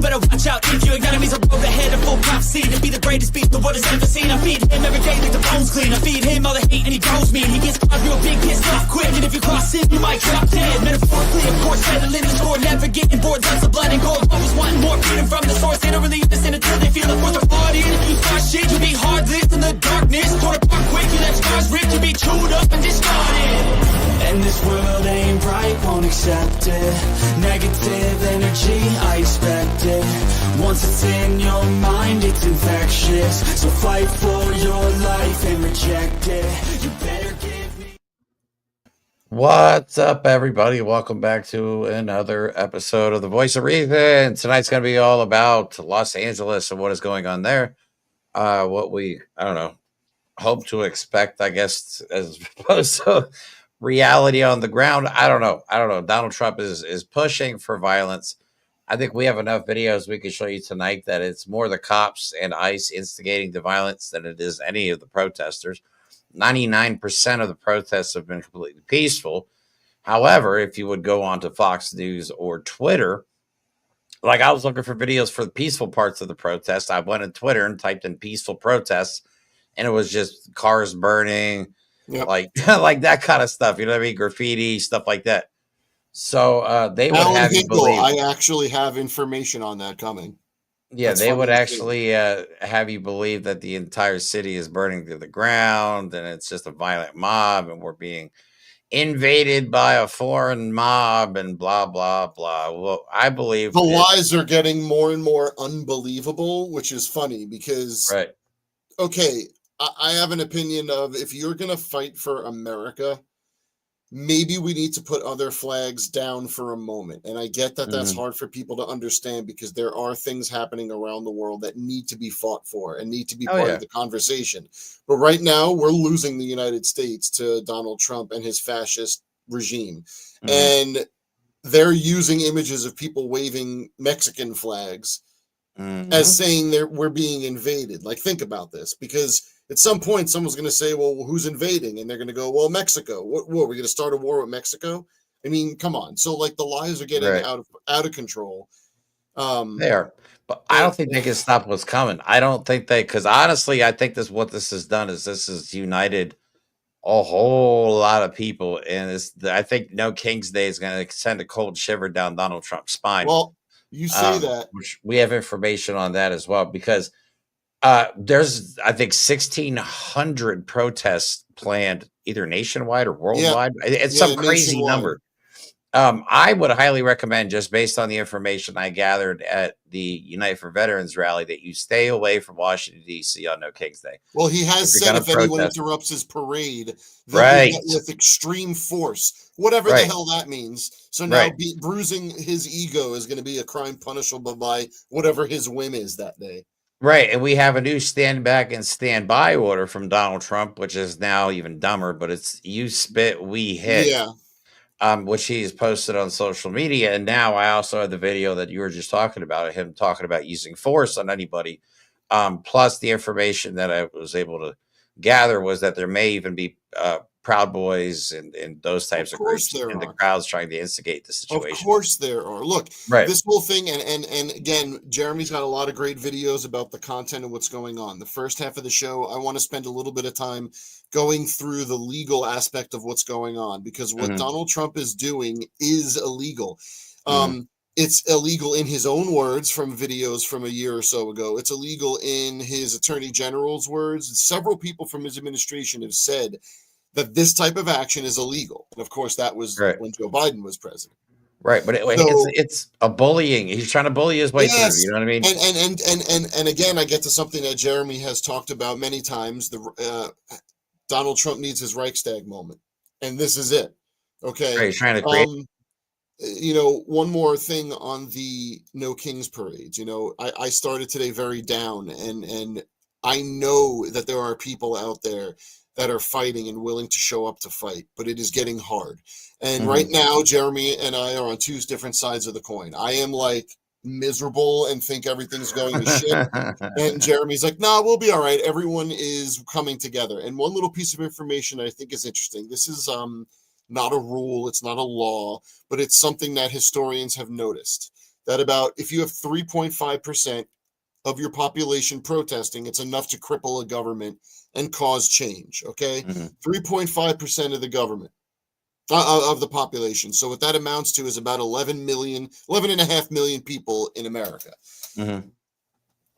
better watch out if your enemy's a road ahead of full prophecy to be the greatest beast the world has ever seen. I feed him every day like the bones clean. I feed him all the hate and he grows me. And he gets caught real big, pissed off quick. And if you cross him, you might drop dead. Metaphorically, of course, settling the score, never getting bored. Lots of blood and gore. Always wanting more freedom from the source. They don't really listen until they feel the force of party. And if you start shit, you be heartless in the darkness. Torn apart quick, you let scars rip. You be chewed up and discarded. And this world ain't right, won't accept it. Negative energy, I expect it. Once it's in your mind, it's infectious. So fight for your life and reject it. You better give me. What's up, everybody? Welcome back to another episode of The Voice of Reason. Tonight's going to be all about Los Angeles and what is going on there. What we, hope to expect, I guess, as opposed to reality on the ground. I don't know. Donald Trump is pushing for violence. I think we have enough videos we can show you tonight that it's more the cops and ICE instigating the violence than it is any of the protesters. 99% of the protests have been completely peaceful. However, if you would go on to Fox News or Twitter, like I was looking for videos for the peaceful parts of the protest. I went on Twitter and typed in peaceful protests, and it was just cars burning, like that kind of stuff. You know what I mean? Graffiti, stuff like that. So they would have you believe. I actually have information on that coming. Yeah, they would actually have you believe that the entire city is burning to the ground and it's just a violent mob and we're being invaded by a foreign mob and blah, blah, blah. Well, I believe the lies are getting more and more unbelievable, which is funny because, okay, I have an opinion of if you're going to fight for America, maybe we need to put other flags down for a moment. And I get that that's hard for people to understand because there are things happening around the world that need to be fought for and need to be part of the conversation. But right now we're losing the United States to Donald Trump and his fascist regime. And they're using images of people waving Mexican flags as saying we're being invaded. Like, think about this, because at some point, someone's going to say, well, who's invading? And they're going to go, well, Mexico. What, we're going to start a war with Mexico? I mean, come on. So, like, the lies are getting out of control. They are. But I don't think they can stop what's coming. I don't think because honestly, I think what this has done is this has united a whole lot of people. And I think No King's Day is going to send a cold shiver down Donald Trump's spine. Well, you say that. Which we have information on that as well, because there's, I think, 1,600 protests planned either nationwide or worldwide. It's some crazy number. I would highly recommend, just based on the information I gathered at the Unite for Veterans rally, that you stay away from Washington, D.C. on No King's Day. Well, he has said if anyone interrupts his parade, they'll be met with extreme force, whatever the hell that means. So now bruising his ego is going to be a crime punishable by whatever his whim is that day. Right, and we have a new stand back and stand by order from Donald Trump, which is now even dumber, but it's you spit, we hit, which he's posted on social media. And now I also have the video that you were just talking about, him talking about using force on anybody. Plus the information that I was able to gather was that there may even be Proud Boys and those types of groups in the crowds trying to instigate the situation. Of course there are. Look, this whole thing, and again, Jeremy's got a lot of great videos about the content and what's going on. The first half of the show, I want to spend a little bit of time going through the legal aspect of what's going on, because what Donald Trump is doing is illegal. It's illegal in his own words from videos from a year or so ago. It's illegal in his attorney general's words. Several people from his administration have said that this type of action is illegal. And of course, that was when Joe Biden was president. Right. But it's a bullying. He's trying to bully his way through. You know what I mean? And again, I get to something that Jeremy has talked about many times. Donald Trump needs his Reichstag moment. And this is it. Okay. Right, he's trying to create. One more thing on the No Kings parades. I started today very down, and I know that there are people out there that are fighting and willing to show up to fight, but it is getting hard. And right now, Jeremy and I are on two different sides of the coin. I am like miserable and think everything's going to shit. And Jeremy's like, nah, we'll be all right. Everyone is coming together. And one little piece of information I think is interesting. This is not a rule. It's not a law, but it's something that historians have noticed. that about if you have 3.5% of your population protesting, it's enough to cripple a government and cause change. Okay, 3.5% of the government of the population. So what that amounts to is about 11.5 million people in America.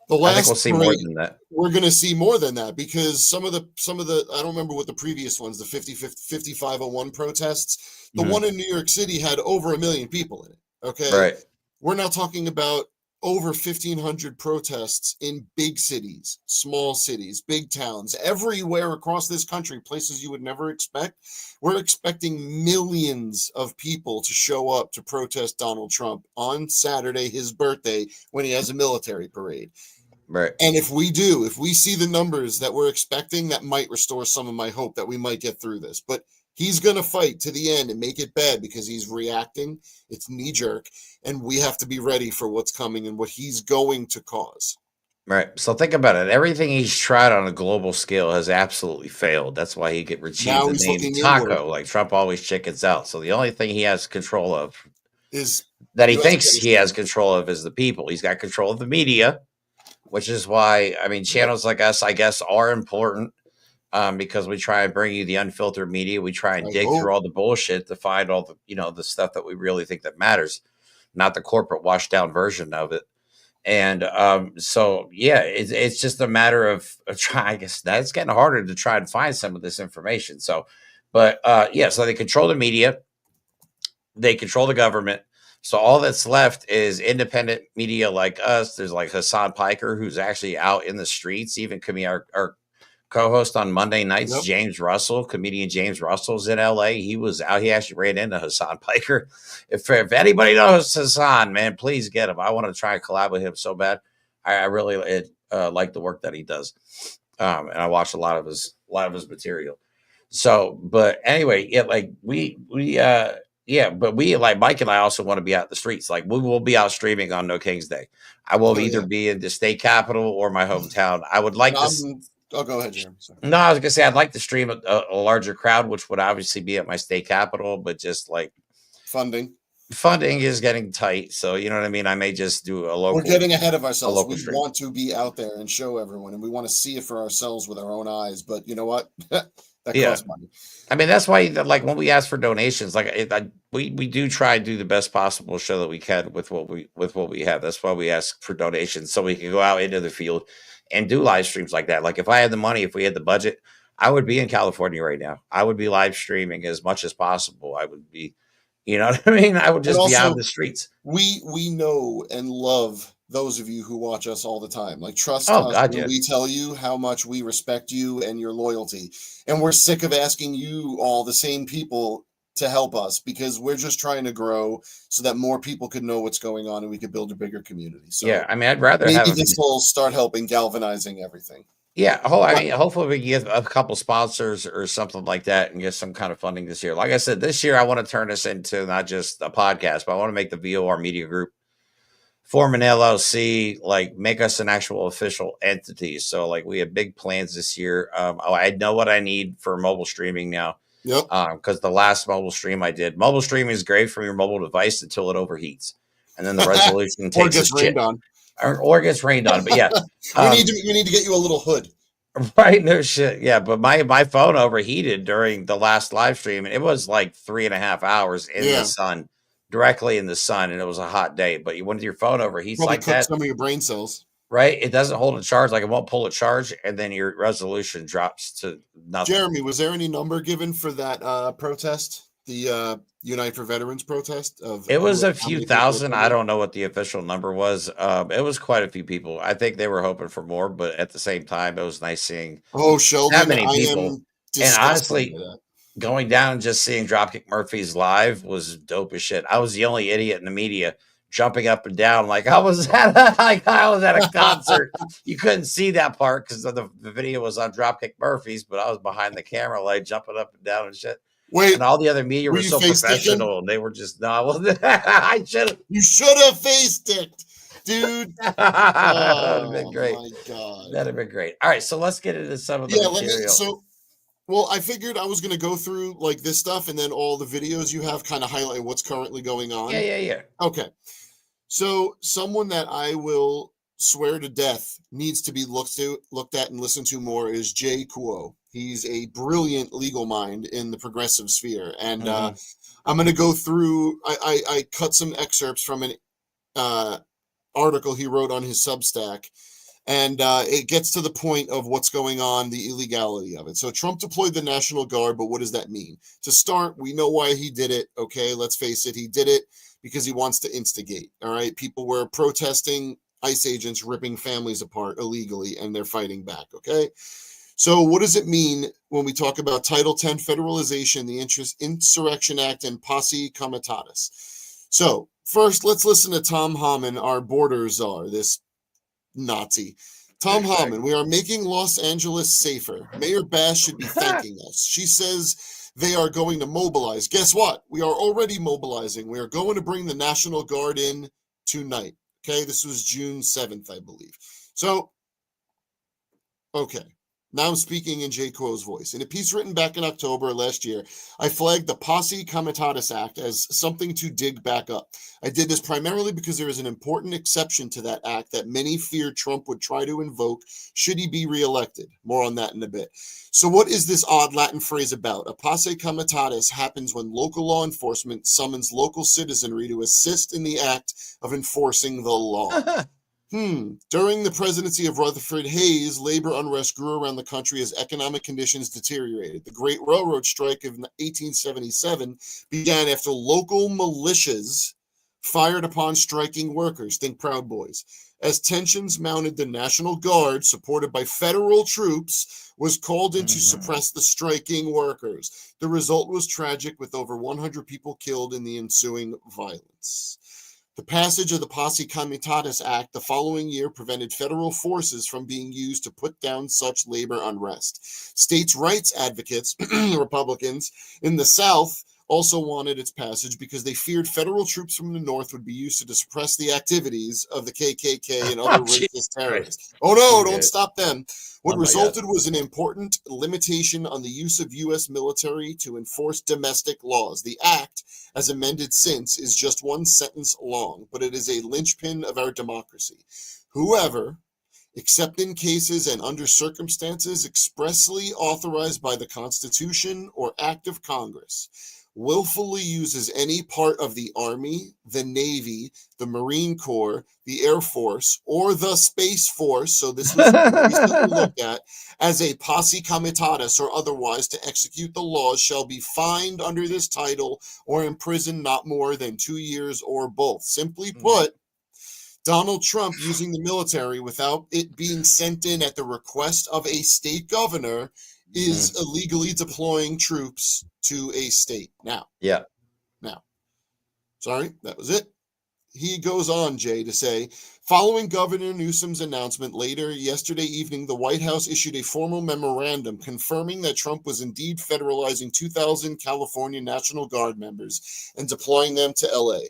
The last I think we'll see more than that. We're going to see more than that because some of the I don't remember what the previous ones, the 5501 protests, the one in New York City had over 1 million people in it. Okay. Right. We're now talking about over 1,500 protests in big cities, small cities, big towns, everywhere across this country, places you would never expect. We're expecting millions of people to show up to protest Donald Trump on Saturday, his birthday, when he has a military parade. Right. And if we see the numbers that we're expecting, that might restore some of my hope that we might get through this. But he's going to fight to the end and make it bad because he's reacting. It's knee jerk. And we have to be ready for what's coming and what he's going to cause. Right. So think about it. Everything he's tried on a global scale has absolutely failed. That's why he received the name Taco. Like Trump always chickens out. So the only thing he has control of is that he thinks he has control of is the people. He's got control of the media, which is why, I mean, channels like us, I guess, are important because we try and bring you the unfiltered media. We try and dig through all the bullshit to find all the, the stuff that we really think that matters, not the corporate washed down version of it. And so, yeah, it's just a matter of trying. I guess that's getting harder to try and find some of this information. So, but yeah, so they control the media. They control the government. So all that's left is independent media like us. There's like Hassan Piker, who's actually out in the streets. Even our co-host on Monday nights, James Russell, comedian James Russell's in LA. He was out. He actually ran into Hassan Piker. If anybody knows Hassan, man, please get him. I want to try and collab with him so bad. I really like the work that he does. And I watched a lot of his material. So, but anyway, yeah, like yeah, but we, like Mike and I, also want to be out in the streets. Like we will be out streaming on No King's Day. I will either be in the state capital or my hometown. I would like to. Oh, go ahead, Jeremy. Sorry. No, I was gonna say I'd like to stream a larger crowd, which would obviously be at my state capital, but just like funding is getting tight. So you know what I mean. I may just do a local. We're getting ahead of ourselves. We want to be out there and show everyone, and we want to see it for ourselves with our own eyes. But you know what? That costs money. I mean, that's why, like, when we ask for donations, like we do try to do the best possible show that we can with what we have. That's why we ask for donations, so we can go out into the field and do live streams like that. Like if I had the money, if we had the budget, I would be in California right now. I would be live streaming as much as possible. I would be, you know what I mean? I would just be out in the streets. We know and love those of you who watch us all the time. Like trust us when we tell you how much we respect you and your loyalty. And we're sick of asking you all, the same people, to help us because we're just trying to grow so that more people could know what's going on and we could build a bigger community. So yeah, I mean, I'd rather maybe this will start helping galvanizing everything. Yeah, I mean, hopefully we can get a couple sponsors or something like that and get some kind of funding this year. Like I said, this year I want to turn this into not just a podcast, but I want to make the VOR Media Group, form an LLC, like make us an actual official entity. So like we have big plans this year. I know what I need for mobile streaming now. Yep. Because the last mobile stream I did, mobile streaming is great from your mobile device until it overheats, and then the resolution takes gets rained on. Or gets rained on. But yeah, we need to get you a little hood. Right, no shit. Yeah, but my phone overheated during the last live stream, and it was like 3.5 hours in the sun, directly in the sun, and it was a hot day. But when your phone overheats like that, some of your brain cells. Right, it doesn't hold a charge, like it won't pull a charge, and then your resolution drops to nothing. Jeremy, was there any number given for that protest, the Unite for Veterans protest? It was a few thousand. I don't know what the official number was. It was quite a few people. I think they were hoping for more, but at the same time, it was nice seeing Sheldon, that many people. And honestly, going down and just seeing Dropkick Murphys live was dope as shit. I was the only idiot in the media jumping up and down like I was at a concert. You couldn't see that part because the video was on Dropkick Murphys, but I was behind the camera, like jumping up and down and shit. Wait, and all the other media were so professional, and they were just I should. You should have face sticked, dude. That'd have been great. My God, that'd have been great. All right, so let's get into some of the material. Well, I figured I was going to go through like this stuff and then all the videos you have kind of highlight what's currently going on. Yeah. Okay. So someone that I will swear to death needs to be looked at and listened to more is Jay Kuo. He's a brilliant legal mind in the progressive sphere. And I'm going to go through, I cut some excerpts from an article he wrote on his Substack. And it gets to the point of what's going on, the illegality of it. So Trump deployed the National Guard, but what does that mean? To start, we know why he did it. Okay, let's face it. He did it because he wants to instigate. All right. People were protesting ICE agents ripping families apart illegally, and they're fighting back. Okay. So what does it mean when we talk about Title 10 federalization, the Insurrection Act, and Posse Comitatus? So first, let's listen to Tom Homan, our border czar, this Nazi. Tom Homan, we are making Los Angeles safer. Mayor Bass should be thanking us. She says they are going to mobilize. Guess what? We are already mobilizing. We are going to bring the National Guard in tonight. Okay, this was June 7th, I believe. So, okay. Now I'm speaking in Jay Kuo's voice. In a piece written back in October last year, I flagged the Posse Comitatus Act as something to dig back up. I did this primarily because there is an important exception to that act that many feared Trump would try to invoke should he be reelected. More on that in a bit. So what is this odd Latin phrase about? A Posse Comitatus happens when local law enforcement summons local citizenry to assist in the act of enforcing the law. During the presidency of Rutherford Hayes, labor unrest grew around the country as economic conditions deteriorated. The Great Railroad Strike of 1877 began after local militias fired upon striking workers. Think Proud Boys. As tensions mounted, the National Guard, supported by federal troops, was called in to suppress the striking workers. The result was tragic, with over 100 people killed in the ensuing violence. The passage of the Posse Comitatus Act the following year prevented federal forces from being used to put down such labor unrest. States' rights advocates, Republicans, in the South also wanted its passage because they feared federal troops from the North would be used to suppress the activities of the KKK and other racist terrorists. Oh no, don't stop them. What resulted was an important limitation on the use of U.S. military to enforce domestic laws. The act, as amended since, is just one sentence long, but it is a linchpin of our democracy. Whoever, except in cases and under circumstances expressly authorized by the Constitution or act of Congress, willfully uses any part of the Army, the Navy, the Marine Corps, the Air Force, or the Space Force, so this was recently looked at, as a Posse Comitatus or otherwise to execute the laws shall be fined under this title or imprisoned not more than 2 years or both. Simply put, Donald Trump using the military without it being sent in at the request of a state governor is illegally deploying troops to a state. Now, sorry, that was it. He goes on, Jay, to say, following Governor Newsom's announcement later yesterday evening, the White House issued a formal memorandum confirming that Trump was indeed federalizing 2,000 California National Guard members and deploying them to LA.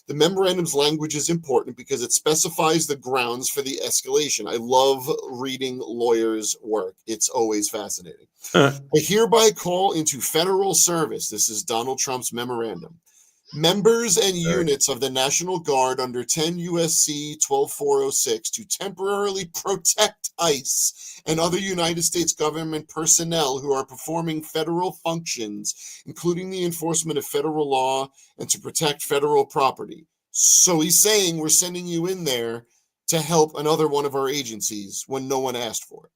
The memorandum's language is important because it specifies the grounds for the escalation. I love reading lawyers' work. It's always fascinating. I hereby call into federal service, this is Donald Trump's memorandum, members and units of the National Guard under 10 U.S.C. 12406 to temporarily protect ICE and other United States government personnel who are performing federal functions, including the enforcement of federal law and to protect federal property. So he's saying we're sending you in there to help another one of our agencies when no one asked for it.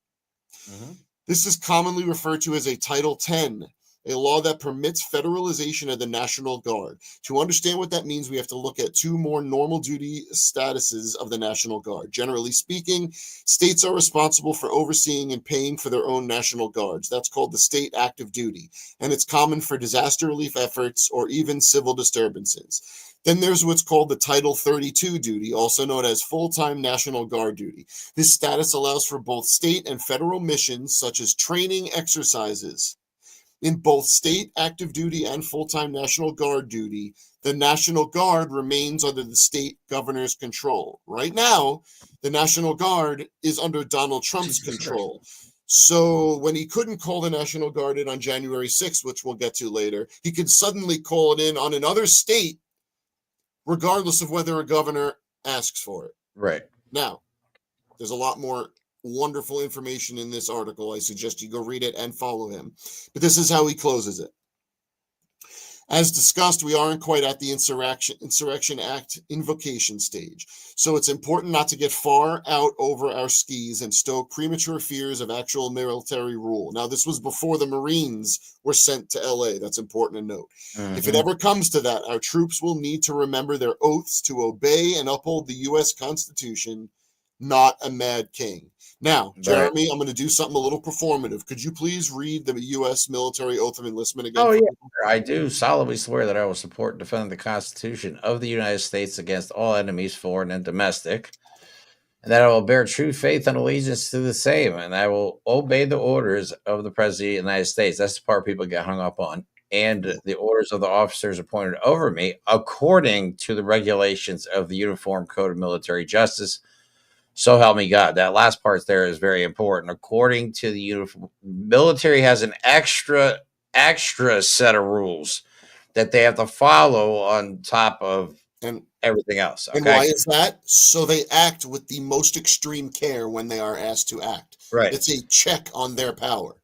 This is commonly referred to as a Title 10, a law that permits federalization of the National Guard. To understand what that means, we have to look at two more normal duty statuses of the National Guard. Generally speaking, states are responsible for overseeing and paying for their own National Guards. That's called the state active duty, and it's common for disaster relief efforts or even civil disturbances. Then there's what's called the Title 32 duty, also known as full-time National Guard duty. This status allows for both state and federal missions, such as training exercises. In both state active duty and full-time National Guard duty, the National Guard remains under the state governor's control. Right now, the National Guard is under Donald Trump's control. So when he couldn't call the National Guard in on January 6th, which we'll get to later, he could suddenly call it in on another state, regardless of whether a governor asks for it. Right. Now, there's a lot more wonderful information in this article. I suggest you go read it and follow him. But this is how he closes it. As discussed, we aren't quite at the Insurrection Act invocation stage, so it's important not to get far out over our skis and stoke premature fears of actual military rule. Now, this was before the Marines were sent to LA. That's important to note. Mm-hmm. If it ever comes to that, our troops will need to remember their oaths to obey and uphold the U.S. Constitution, not a mad king. Now, Jeremy, right. I'm going to do something a little performative. Could you please read the U.S. military oath of enlistment again? Oh, yeah. I do solemnly swear that I will support and defend the Constitution of the United States against all enemies, foreign and domestic, and that I will bear true faith and allegiance to the same, and I will obey the orders of the President of the United States. That's the part people get hung up on. And the orders of the officers appointed over me, according to the regulations of the Uniform Code of Military Justice. So help me God. That last part there is very important. According to the uniform, military has an extra set of rules that they have to follow on top of everything else. Okay? And why is that? So they act with the most extreme care when they are asked to act. Right. It's a check on their power.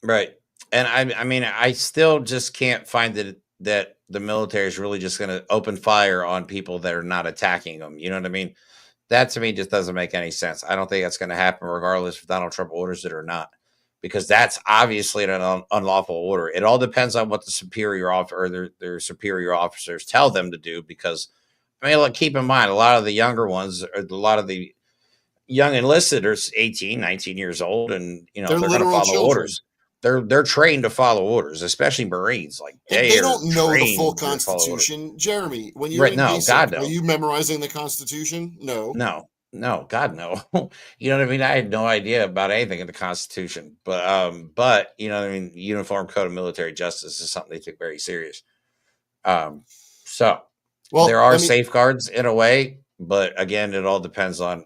Right. And I mean, I still just can't find that the military is really just going to open fire on people that are not attacking them. You know what I mean? That to me just doesn't make any sense. I don't think that's going to happen regardless if Donald Trump orders it or not, because that's obviously an unlawful order. It all depends on what the superior officer or their superior officers tell them to do, because, I mean, look, keep in mind, a lot of the younger ones, or a lot of the young enlisted are 18, 19 years old, and, you know, they're going to follow children. Orders. They're trained to follow orders, especially Marines. Like they don't know the full Constitution, Jeremy. When you're in basic, God, no. Are you memorizing the Constitution? No, God, no. You know what I mean? I had no idea about anything in the Constitution, but you know what I mean. Uniform Code of Military Justice is something they took very serious. So there are safeguards in a way, but again, it all depends on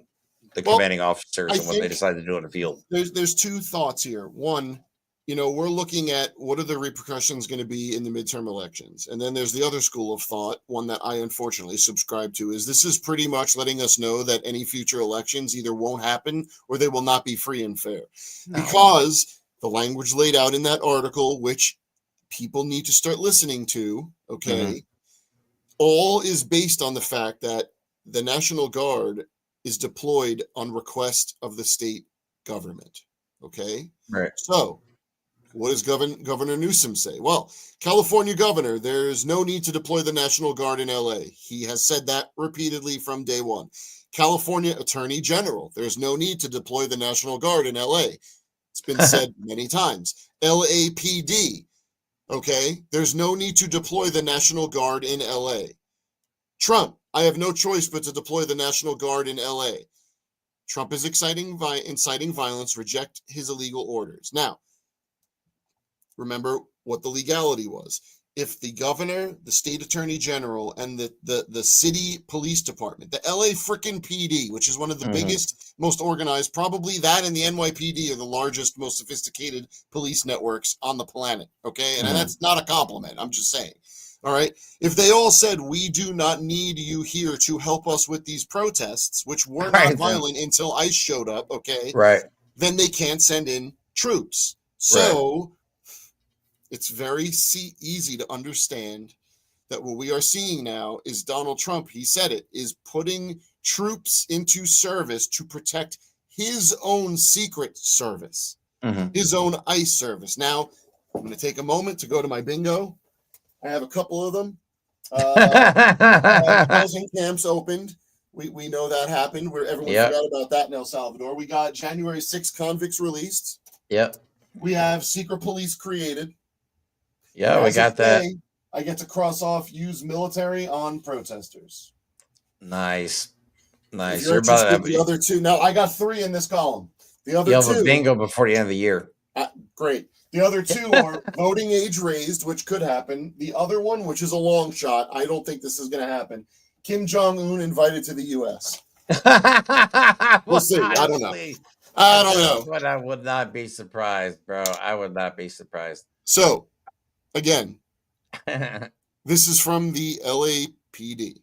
the commanding officers and what they decide to do in the field. There's two thoughts here. One, you know, we're looking at what are the repercussions going to be in the midterm elections. And then there's the other school of thought, one that I unfortunately subscribe to, is this is pretty much letting us know that any future elections either won't happen or they will not be free and fair. No. Because the language laid out in that article, which people need to start listening to, okay, all is based on the fact that the National Guard is deployed on request of the state government, okay? Right. So what does Governor Newsom say? Well, California governor, there's no need to deploy the National Guard in LA. He has said that repeatedly from day one. California Attorney General, there's no need to deploy the National Guard in LA. It's been said many times. LAPD, okay, there's no need to deploy the National Guard in LA. Trump, I have no choice but to deploy the National Guard in LA. Trump is inciting violence, reject his illegal orders. Now, remember what the legality was. If the governor, the state attorney general, and the city police department, the LA frickin' PD, which is one of the biggest, most organized, probably that and the NYPD are the largest, most sophisticated police networks on the planet, okay? And that's not a compliment, I'm just saying. All right? If they all said, we do not need you here to help us with these protests, which were not violent until ICE showed up, okay? Right. Then they can't send in troops. So it's very easy to understand that what we are seeing now is Donald Trump, he said it, is putting troops into service to protect his own secret service, his own ICE service. Now, I'm going to take a moment to go to my bingo. I have a couple of them. Housing camps opened. We know that happened where everyone forgot about that in El Salvador. We got January 6th convicts released. Yep. We have secret police created. Yeah, we got that. I get to cross off use military on protesters. Nice. You're about the other two. Now I got 3 in this column. The other You'll two have a bingo before the end of the year. Great. The other 2 are voting age raised, which could happen. The other one, which is a long shot, I don't think this is going to happen. Kim Jong-un invited to the U.S. We'll see. I don't know. But I would not be surprised, bro. I would not be surprised. So, again, this is from the LAPD.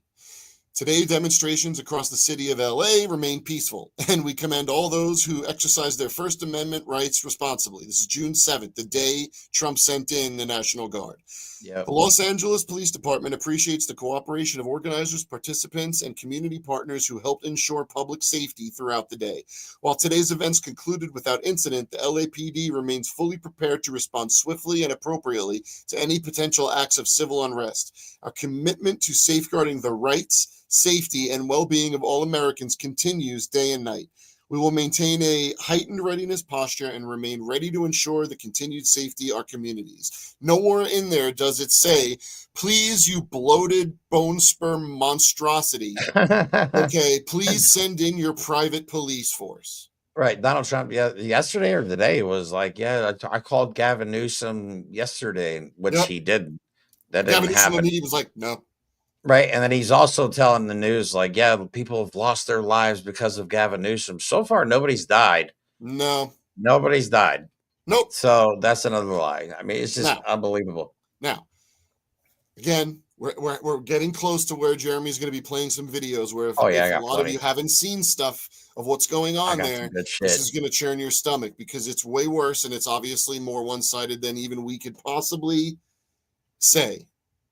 Today, demonstrations across the city of LA remain peaceful, and we commend all those who exercise their First Amendment rights responsibly. This is June 7th, the day Trump sent in the National Guard. Yep. The Los Angeles Police Department appreciates the cooperation of organizers, participants, and community partners who helped ensure public safety throughout the day. While today's events concluded without incident, the LAPD remains fully prepared to respond swiftly and appropriately to any potential acts of civil unrest. Our commitment to safeguarding the rights, safety, and well-being of all Americans continues day and night. We will maintain a heightened readiness posture and remain ready to ensure the continued safety of our communities. Nowhere in there does it say, please, you bloated bone sperm monstrosity, okay, please send in your private police force. Right. Donald Trump, yesterday or today was like, I called Gavin Newsom yesterday, which he didn't. That didn't happen. He was like, no. Right. And then he's also telling the news, like, people have lost their lives because of Gavin Newsom. So far, nobody's died. No. Nobody's died. Nope. So that's another lie. I mean, it's just unbelievable. Now, again, we're getting close to where Jeremy's going to be playing some videos where if a lot of you haven't seen stuff of what's going on there, this is going to churn your stomach because it's way worse and it's obviously more one-sided than even we could possibly say.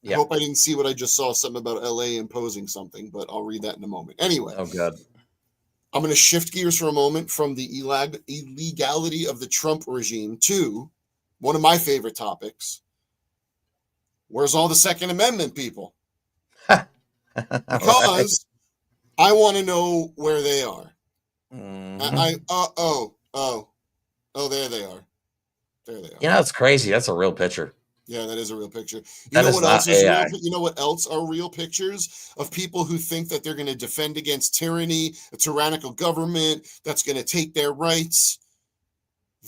I hope I didn't see what I just saw, something about LA imposing something, but I'll read that in a moment. Anyway. Oh, God. I'm going to shift gears for a moment from the illegality of the Trump regime to one of my favorite topics. Where's all the Second Amendment people? Because I want to know where they are. Mm-hmm. There they are. There they are. You know, it's crazy. That's a real picture. Yeah, that is a real picture. You know what else are real pictures of people who think that they're going to defend against tyranny, a tyrannical government that's going to take their rights?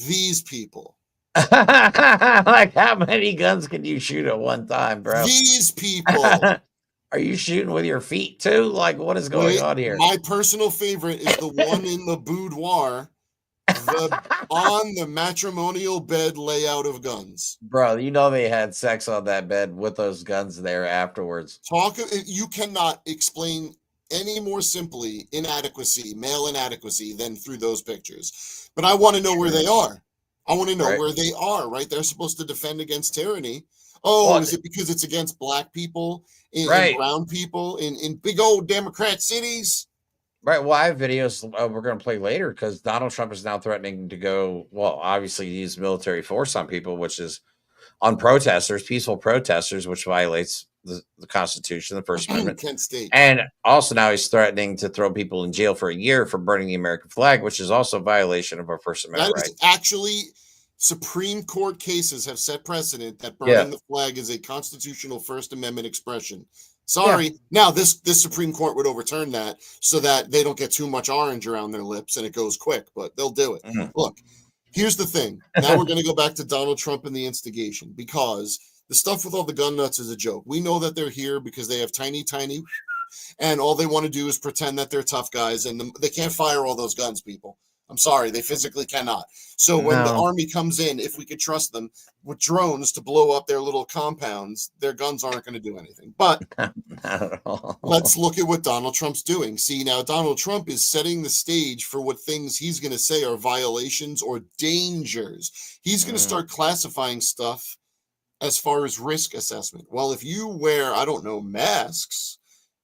These people. Like, how many guns can you shoot at one time, bro? These people. Are you shooting with your feet too? Like, what is going on here? My personal favorite is the one in the boudoir. On the matrimonial bed layout of guns. Bro, you know they had sex on that bed with those guns there afterwards. You cannot explain any more simply male inadequacy than through those pictures. But I want to know where they are. I want to know where they are, right? They're supposed to defend against tyranny. Is it because it's against black people and brown people in big old Democrat cities? Right. Well, I have videos we're going to play later because Donald Trump is now threatening to go, obviously use military force on people, which is on protesters, peaceful protesters, which violates the Constitution, the First Amendment. Kent State. And also now he's threatening to throw people in jail for a year for burning the American flag, which is also a violation of our First Amendment rights. Actually, Supreme Court cases have set precedent that burning the flag is a constitutional First Amendment expression. Sorry. Yeah. Now, this Supreme Court would overturn that so that they don't get too much orange around their lips and it goes quick, but they'll do it. Mm-hmm. Look, here's the thing. Now we're going to go back to Donald Trump and the instigation because the stuff with all the gun nuts is a joke. We know that they're here because they have tiny, and all they want to do is pretend that they're tough guys, and they can't fire all those guns, people. I'm sorry, they physically cannot. So when the army comes in, if we could trust them with drones to blow up their little compounds, their guns aren't going to do anything. But let's look at what Donald Trump's doing. See, now Donald Trump is setting the stage for what things he's going to say are violations or dangers. He's going to start classifying stuff as far as risk assessment. Well, if you wear, masks,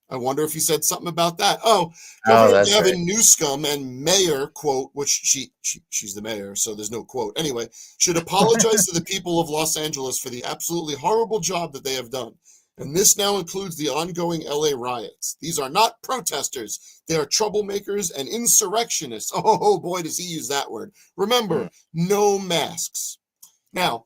I wonder if he said something about that. Gavin Newsom and mayor, quote, which she's the mayor, so there's no quote. Anyway, should apologize to the people of Los Angeles for the absolutely horrible job that they have done. And this now includes the ongoing LA riots. These are not protesters. They are troublemakers and insurrectionists. Oh boy, does he use that word. Remember, no masks. Now,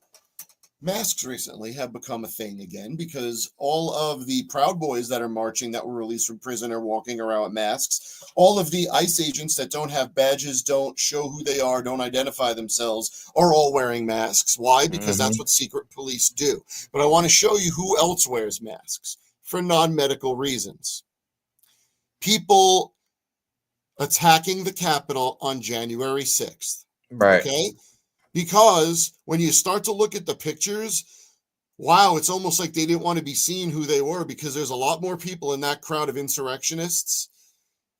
masks recently have become a thing again because all of the Proud Boys that are marching that were released from prison are walking around with masks. All of the ICE agents that don't have badges, don't show who they are, don't identify themselves, are all wearing masks. Why? Because that's what secret police do. But I want to show you who else wears masks for non-medical reasons. People attacking the Capitol on January 6th. Right. Okay? Because when you start to look at the pictures, wow, it's almost like they didn't want to be seen who they were, because there's a lot more people in that crowd of insurrectionists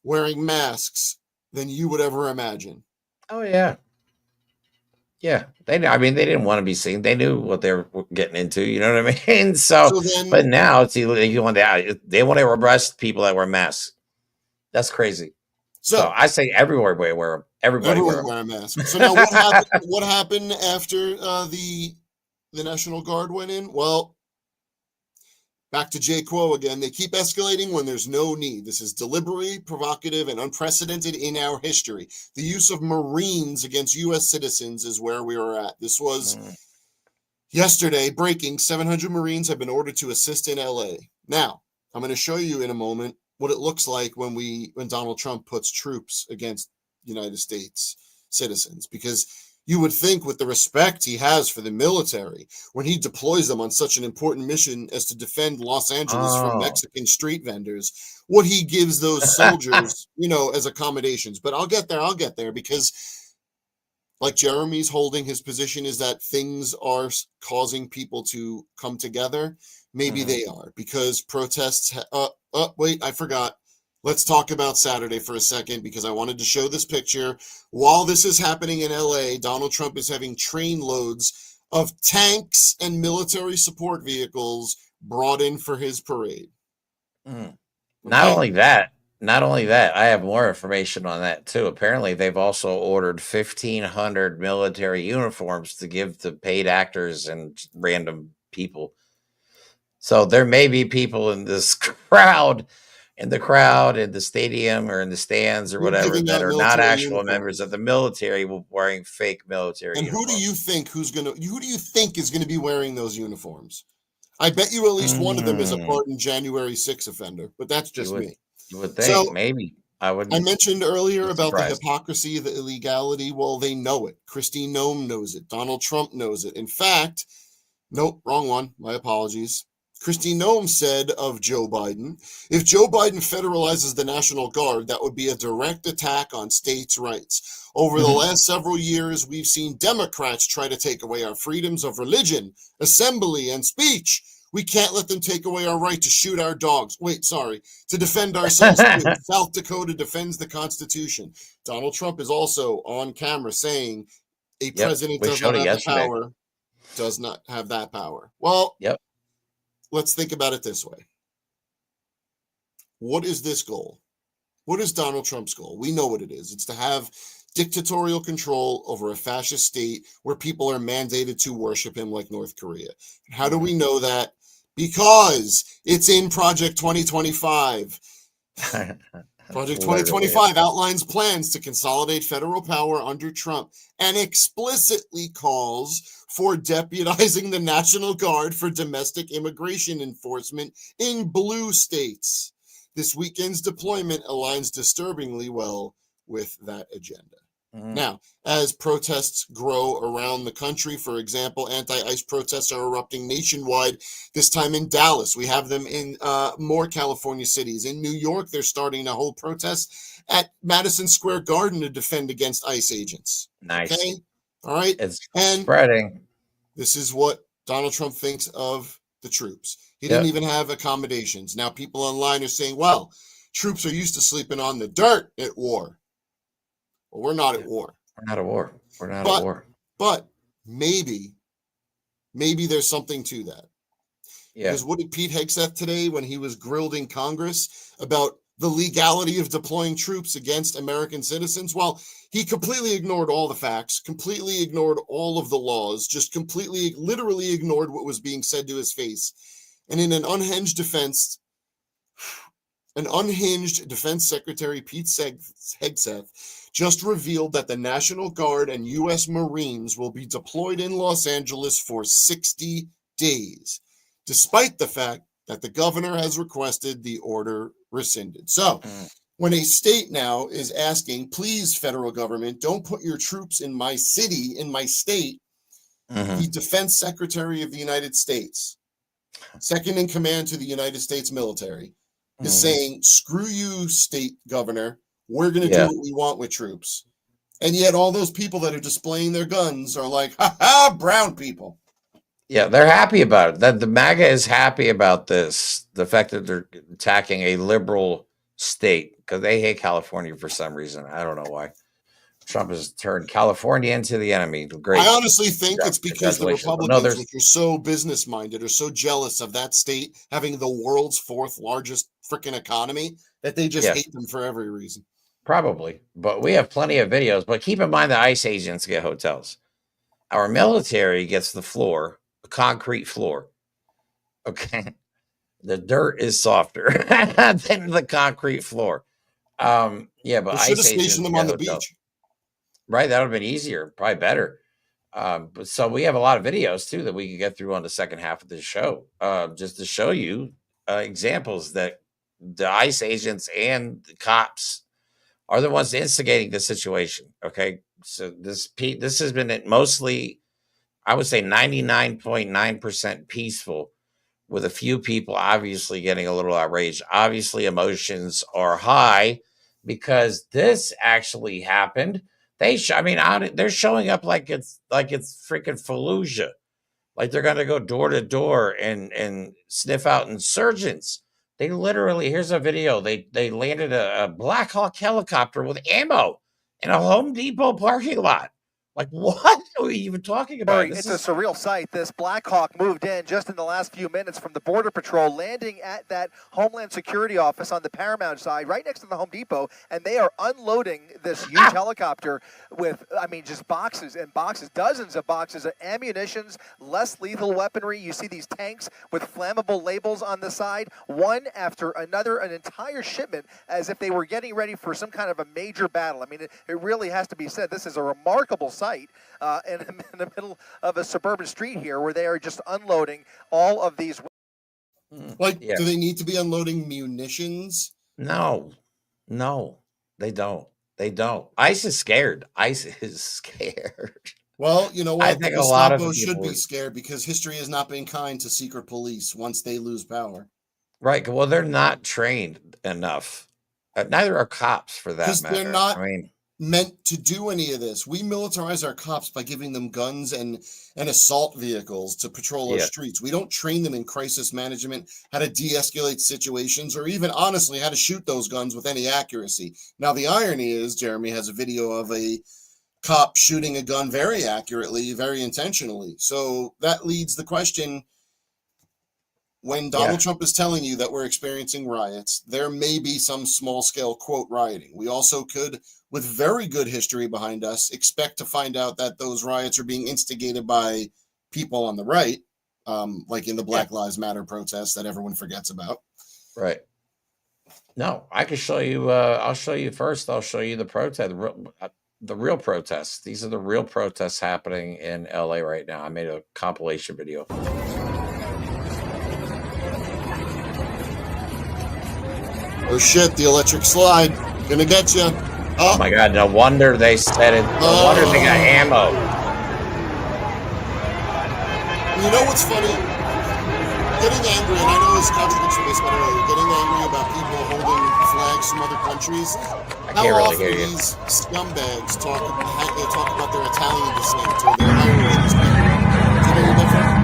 wearing masks than you would ever imagine. Oh, yeah. Yeah, I mean, they didn't want to be seen. They knew what they were getting into. You know what I mean? So, So then, but now it's you want to they want to arrest people that wear masks. That's crazy. So I say everywhere wear them. Everybody wear them. Wear a mask. So now what happened? What happened after the National Guard went in? Well, back to Jay Quo again. They keep escalating when there's no need. This is deliberately provocative and unprecedented in our history. The use of Marines against U.S. citizens is where we are at. This was yesterday. Breaking: 700 Marines have been ordered to assist in L.A. Now, I'm going to show you in a moment what it looks like when Donald Trump puts troops against United States citizens, because you would think, with the respect he has for the military, when he deploys them on such an important mission as to defend Los Angeles from Mexican street vendors, what he gives those soldiers, as accommodations. But I'll get there, because like Jeremy's holding his position is that things are causing people to come together. Maybe they are, because protests. Wait, I forgot. Let's talk about Saturday for a second, because I wanted to show this picture. While this is happening in LA, Donald Trump is having train loads of tanks and military support vehicles brought in for his parade. Okay? Not only that, I have more information on that too. Apparently, they've also ordered 1,500 military uniforms to give to paid actors and random people. So there may be people in this crowd, in the stadium or in the stands or whatever, that are not actual members of the military, wearing fake military uniforms. And who do you think is gonna be wearing those uniforms? I bet you at least one of them is a pardoned January 6th offender, but that's just me. You would think, maybe. I mentioned earlier about the hypocrisy, the illegality. Well, they know it. Kristi Noem knows it. Donald Trump knows it. In fact, nope, wrong one. My apologies. Kristi Noem said of Joe Biden, if Joe Biden federalizes the National Guard, that would be a direct attack on states' rights. Over the last several years, we've seen Democrats try to take away our freedoms of religion, assembly, and speech. We can't let them take away our right to shoot our dogs. To defend ourselves. South Dakota defends the Constitution. Donald Trump is also on camera saying a president does not have that power. Well, let's think about it this way. What is this goal? What is Donald Trump's goal? We know what it is. It's to have dictatorial control over a fascist state where people are mandated to worship him like North Korea. How do we know that? Because it's in Project 2025. Project 2025 outlines plans to consolidate federal power under Trump and explicitly calls for deputizing the National Guard for domestic immigration enforcement in blue states. This weekend's deployment aligns disturbingly well with that agenda. Now, as protests grow around the country, for example, anti-ICE protests are erupting nationwide, this time in Dallas. We have them in more California cities. In New York, they're starting to hold protests at Madison Square Garden to defend against ICE agents. Nice. Okay? All right? It's spreading. This is what Donald Trump thinks of the troops. He didn't even have accommodations. Now, people online are saying, well, troops are used to sleeping on the dirt at war. Well, we're not at war. We're not at war. But maybe there's something to that. Yeah. Because what did Pete Hegseth today, when he was grilled in Congress about the legality of deploying troops against American citizens? Well, he completely ignored all the facts, completely ignored all of the laws, just literally ignored what was being said to his face. And in an unhinged defense Secretary Pete Hegseth just revealed that the National Guard and U.S. Marines will be deployed in Los Angeles for 60 days, despite the fact that the governor has requested the order rescinded. So when a state now is asking, please, federal government, don't put your troops in my city, in my state, the Defense Secretary of the United States, second in command to the United States military, is saying, screw you, state governor. We're going to do what we want with troops. And yet all those people that are displaying their guns are like, ha-ha, brown people. Yeah, they're happy about it. That the MAGA is happy about this. The fact that they're attacking a liberal state because they hate California for some reason. I don't know why. Trump has turned California into the enemy. Great. I honestly think it's because the Congratulations. No, Republicans, which are so business minded, are so jealous of that state having the world's fourth largest freaking economy that they just hate them for every reason. Probably, but we have plenty of videos. But keep in mind the ICE agents get hotels. Our military gets the floor, the concrete floor. Okay. The dirt is softer than the concrete floor. Yeah, but they should have ICE agents stationed them get on the hotels. beach. Right, that would have been easier, probably better. But so we have a lot of videos too that we can get through on the second half of the show, just to show you examples that the ICE agents and the cops are the ones instigating the situation. Okay, so this has been mostly, I would say, 99.9% peaceful, with a few people obviously getting a little outraged. Obviously, emotions are high because this actually happened. They're showing up like it's freaking Fallujah, like they're going to go door to door and sniff out insurgents. They literally, here's a video. They landed a Black Hawk helicopter with ammo in a Home Depot parking lot. Like, what are we even talking about? It's a surreal sight. This Black Hawk moved in just in the last few minutes from the Border Patrol, landing at that Homeland Security office on the Paramount side, right next to the Home Depot, and they are unloading this huge helicopter with, just boxes and boxes, dozens of boxes of ammunitions, less lethal weaponry. You see these tanks with flammable labels on the side, one after another, an entire shipment, as if they were getting ready for some kind of a major battle. It really has to be said, this is a remarkable sight. In the middle of a suburban street here where they are just unloading all of these. Do they need to be unloading munitions? No, they don't. ICE is scared. Well, you know what? I think the a lot of Gestapo people should be scared because history has not been kind to secret police once they lose power. Right. Well, they're not trained enough. Neither are cops, for that matter. They're not meant to do any of this. We militarize our cops by giving them guns and assault vehicles to patrol our streets. We don't train them in crisis management, how to de-escalate situations, or even honestly how to shoot those guns with any accuracy. Now, the irony is Jeremy has a video of a cop shooting a gun very accurately, very intentionally. So that leads the question, when Donald Trump is telling you that we're experiencing riots, there may be some small-scale, quote, rioting. We also could, with very good history behind us, expect to find out that those riots are being instigated by people on the right, like in the Black Lives Matter protests that everyone forgets about. Right. No, I can show you. I'll show you first. I'll show you the protest, the real protests. These are the real protests happening in LA right now. I made a compilation video. Oh shit, the electric slide. Gonna get you. Oh my God, no wonder they said it. No wonder they got ammo. You know what's funny? Getting angry, and I know this contradicts what I said earlier, getting angry about people holding flags from other countries. How often these scumbags talk about their Italian descent or their Irish descent? Is it any different?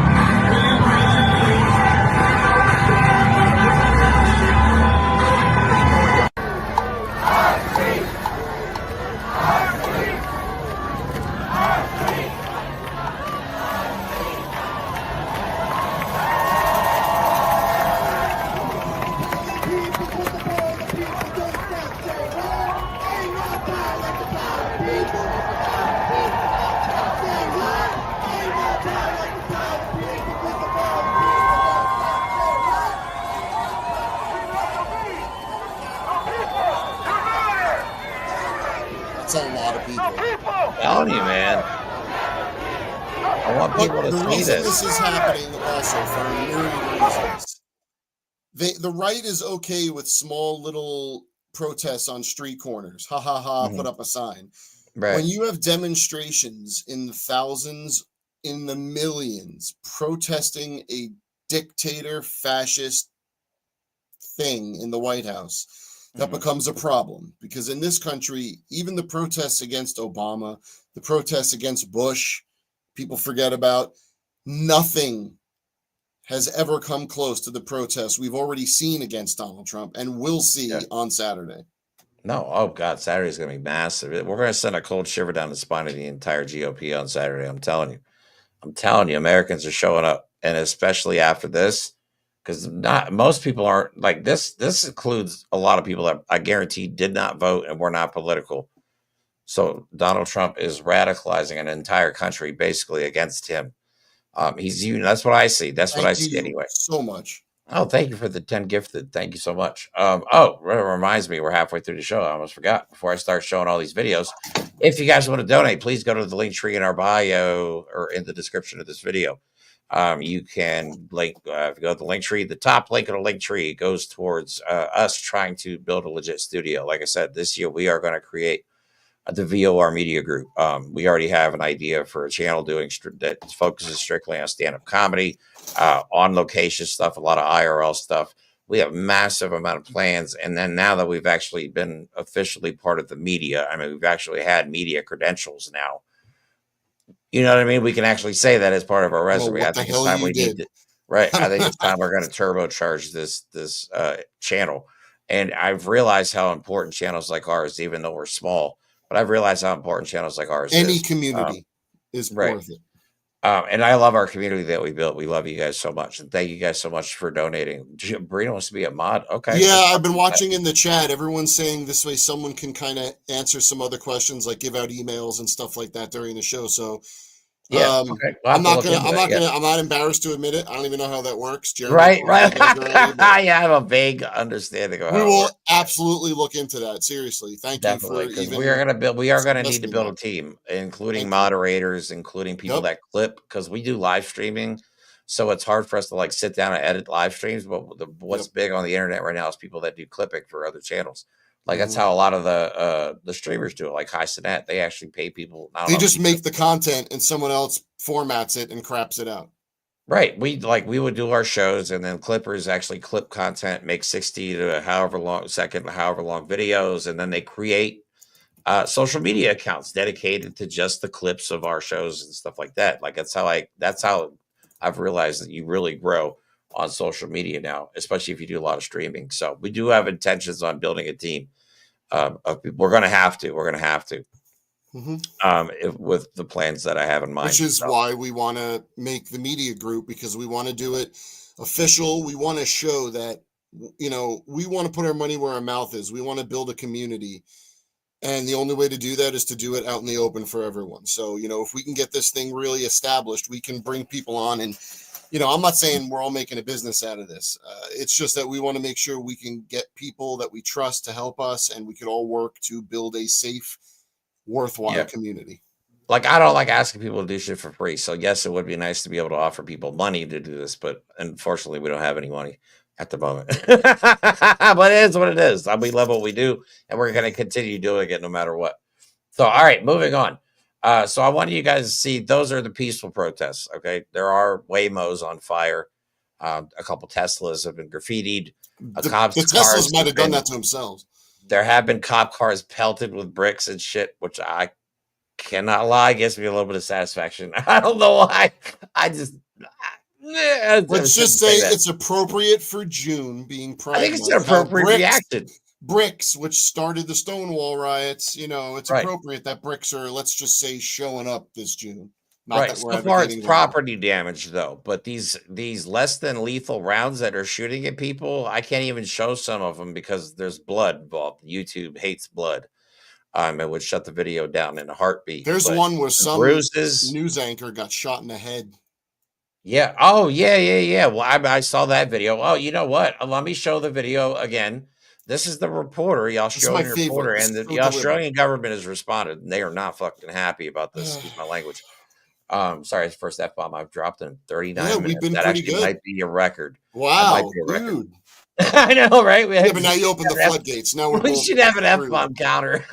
It's a lot of people. I'm telling you, man. I want people to see this. The reason this is happening also for a myriad reasons. The right is okay with small little protests on street corners. Ha ha ha, put up a sign. Right. When you have demonstrations in the thousands, in the millions, protesting a dictator fascist thing in the White House, that becomes a problem, because in this country, even the protests against Obama, the protests against Bush, people forget about, Nothing has ever come close to the protests we've already seen against Donald Trump and will see on Saturday. No, oh God, Saturday's going to be massive. We're going to send a cold shiver down the spine of the entire GOP on Saturday. I'm telling you, Americans are showing up, and especially after this, because not most people aren't like this. This includes a lot of people that I guarantee did not vote and were not political. So Donald Trump is radicalizing an entire country basically against him. He's you. That's what I see. That's what I see anyway. So much. Oh, thank you for the 10 gifted. Thank you so much. Reminds me, we're halfway through the show. I almost forgot before I start showing all these videos. If you guys want to donate, please go to the link tree in our bio or in the description of this video. You can link, if you go to the link tree, the top link of the link tree goes towards us trying to build a legit studio. Like I said, this year we are going to create the VOR Media Group. We already have an idea for a channel that focuses strictly on stand-up comedy, on location stuff, a lot of IRL stuff. We have massive amount of plans. And then now that we've actually been officially part of the media, I mean, we've actually had media credentials now. You know what I mean? We can actually say that as part of our resume. I think it's time we need to, right. I think it's time we're going to turbocharge this channel. And I've realized how important channels like ours, even though we're small, but I've realized how important channels like ours Any community is worth it. And I love our community that we built. We love you guys so much. And thank you guys so much for donating. Brina wants to be a mod. Okay. Yeah, I've been watching in the chat. Everyone's saying this way someone can kind of answer some other questions, like give out emails and stuff like that during the show. So yeah, okay. I'm not embarrassed to admit it. I don't even know how that works. Jeremy, right. Yeah, I have a vague understanding of how we will absolutely look into that. Seriously. Thank you for even we are going to need to build a team, including moderators, including people that clip, because we do live streaming. So it's hard for us to like sit down and edit live streams. But what's big on the internet right now is people that do clipping for other channels. Like that's how a lot of the streamers do it. Like Highsonet, they actually pay people. They just make the content and someone else formats it and craps it out. Right. We would do our shows, and then clippers actually clip content, make 60 to however long videos, and then they create social media accounts dedicated to just the clips of our shows and stuff like that. Like that's how I've realized that you really grow on social media now, especially if you do a lot of streaming. So we do have intentions on building a team. We're going to have to. With the plans that I have in mind. Which is why we want to make the media group, because we want to do it official. We want to show that, we want to put our money where our mouth is. We want to build a community. And the only way to do that is to do it out in the open for everyone. So, if we can get this thing really established, we can bring people on. And, I'm not saying we're all making a business out of this. It's just that we want to make sure we can get people that we trust to help us, and we can all work to build a safe, worthwhile community. Like, I don't like asking people to do shit for free. So yes, it would be nice to be able to offer people money to do this, but unfortunately we don't have any money at the moment. But it is what it is. We love what we do, and we're going to continue doing it no matter what. So, all right, moving on. So I wanted you guys to see, those are the peaceful protests. Okay. There are Waymos on fire. A couple Teslas have been graffitied. The Teslas might have done that to themselves. There have been cop cars pelted with bricks and shit, which I cannot lie, gives me a little bit of satisfaction. I don't know why. Let's just say it's appropriate for June being Pride. I think it's an appropriate reaction. Bricks, which started the Stonewall riots, it's appropriate that bricks are, let's just say, showing up this June. Not that so far, it's property damage, though. But these less than lethal rounds that are shooting at people, I can't even show some of them because there's blood involved. YouTube hates blood. It would shut the video down in a heartbeat. There's one where some news anchor got shot in the head. Yeah. Oh, yeah. Well, I saw that video. Oh, you know what? Let me show the video again. This is the reporter, the Australian reporter, and the Australian government has responded. And they are not fucking happy about this. Excuse my language. Sorry, it's the first F-bomb I've dropped in 39 minutes. We've been that pretty actually good. Might be a record. Wow, dude. I know, right? But now you open the floodgates. Now we should have an F-bomb counter.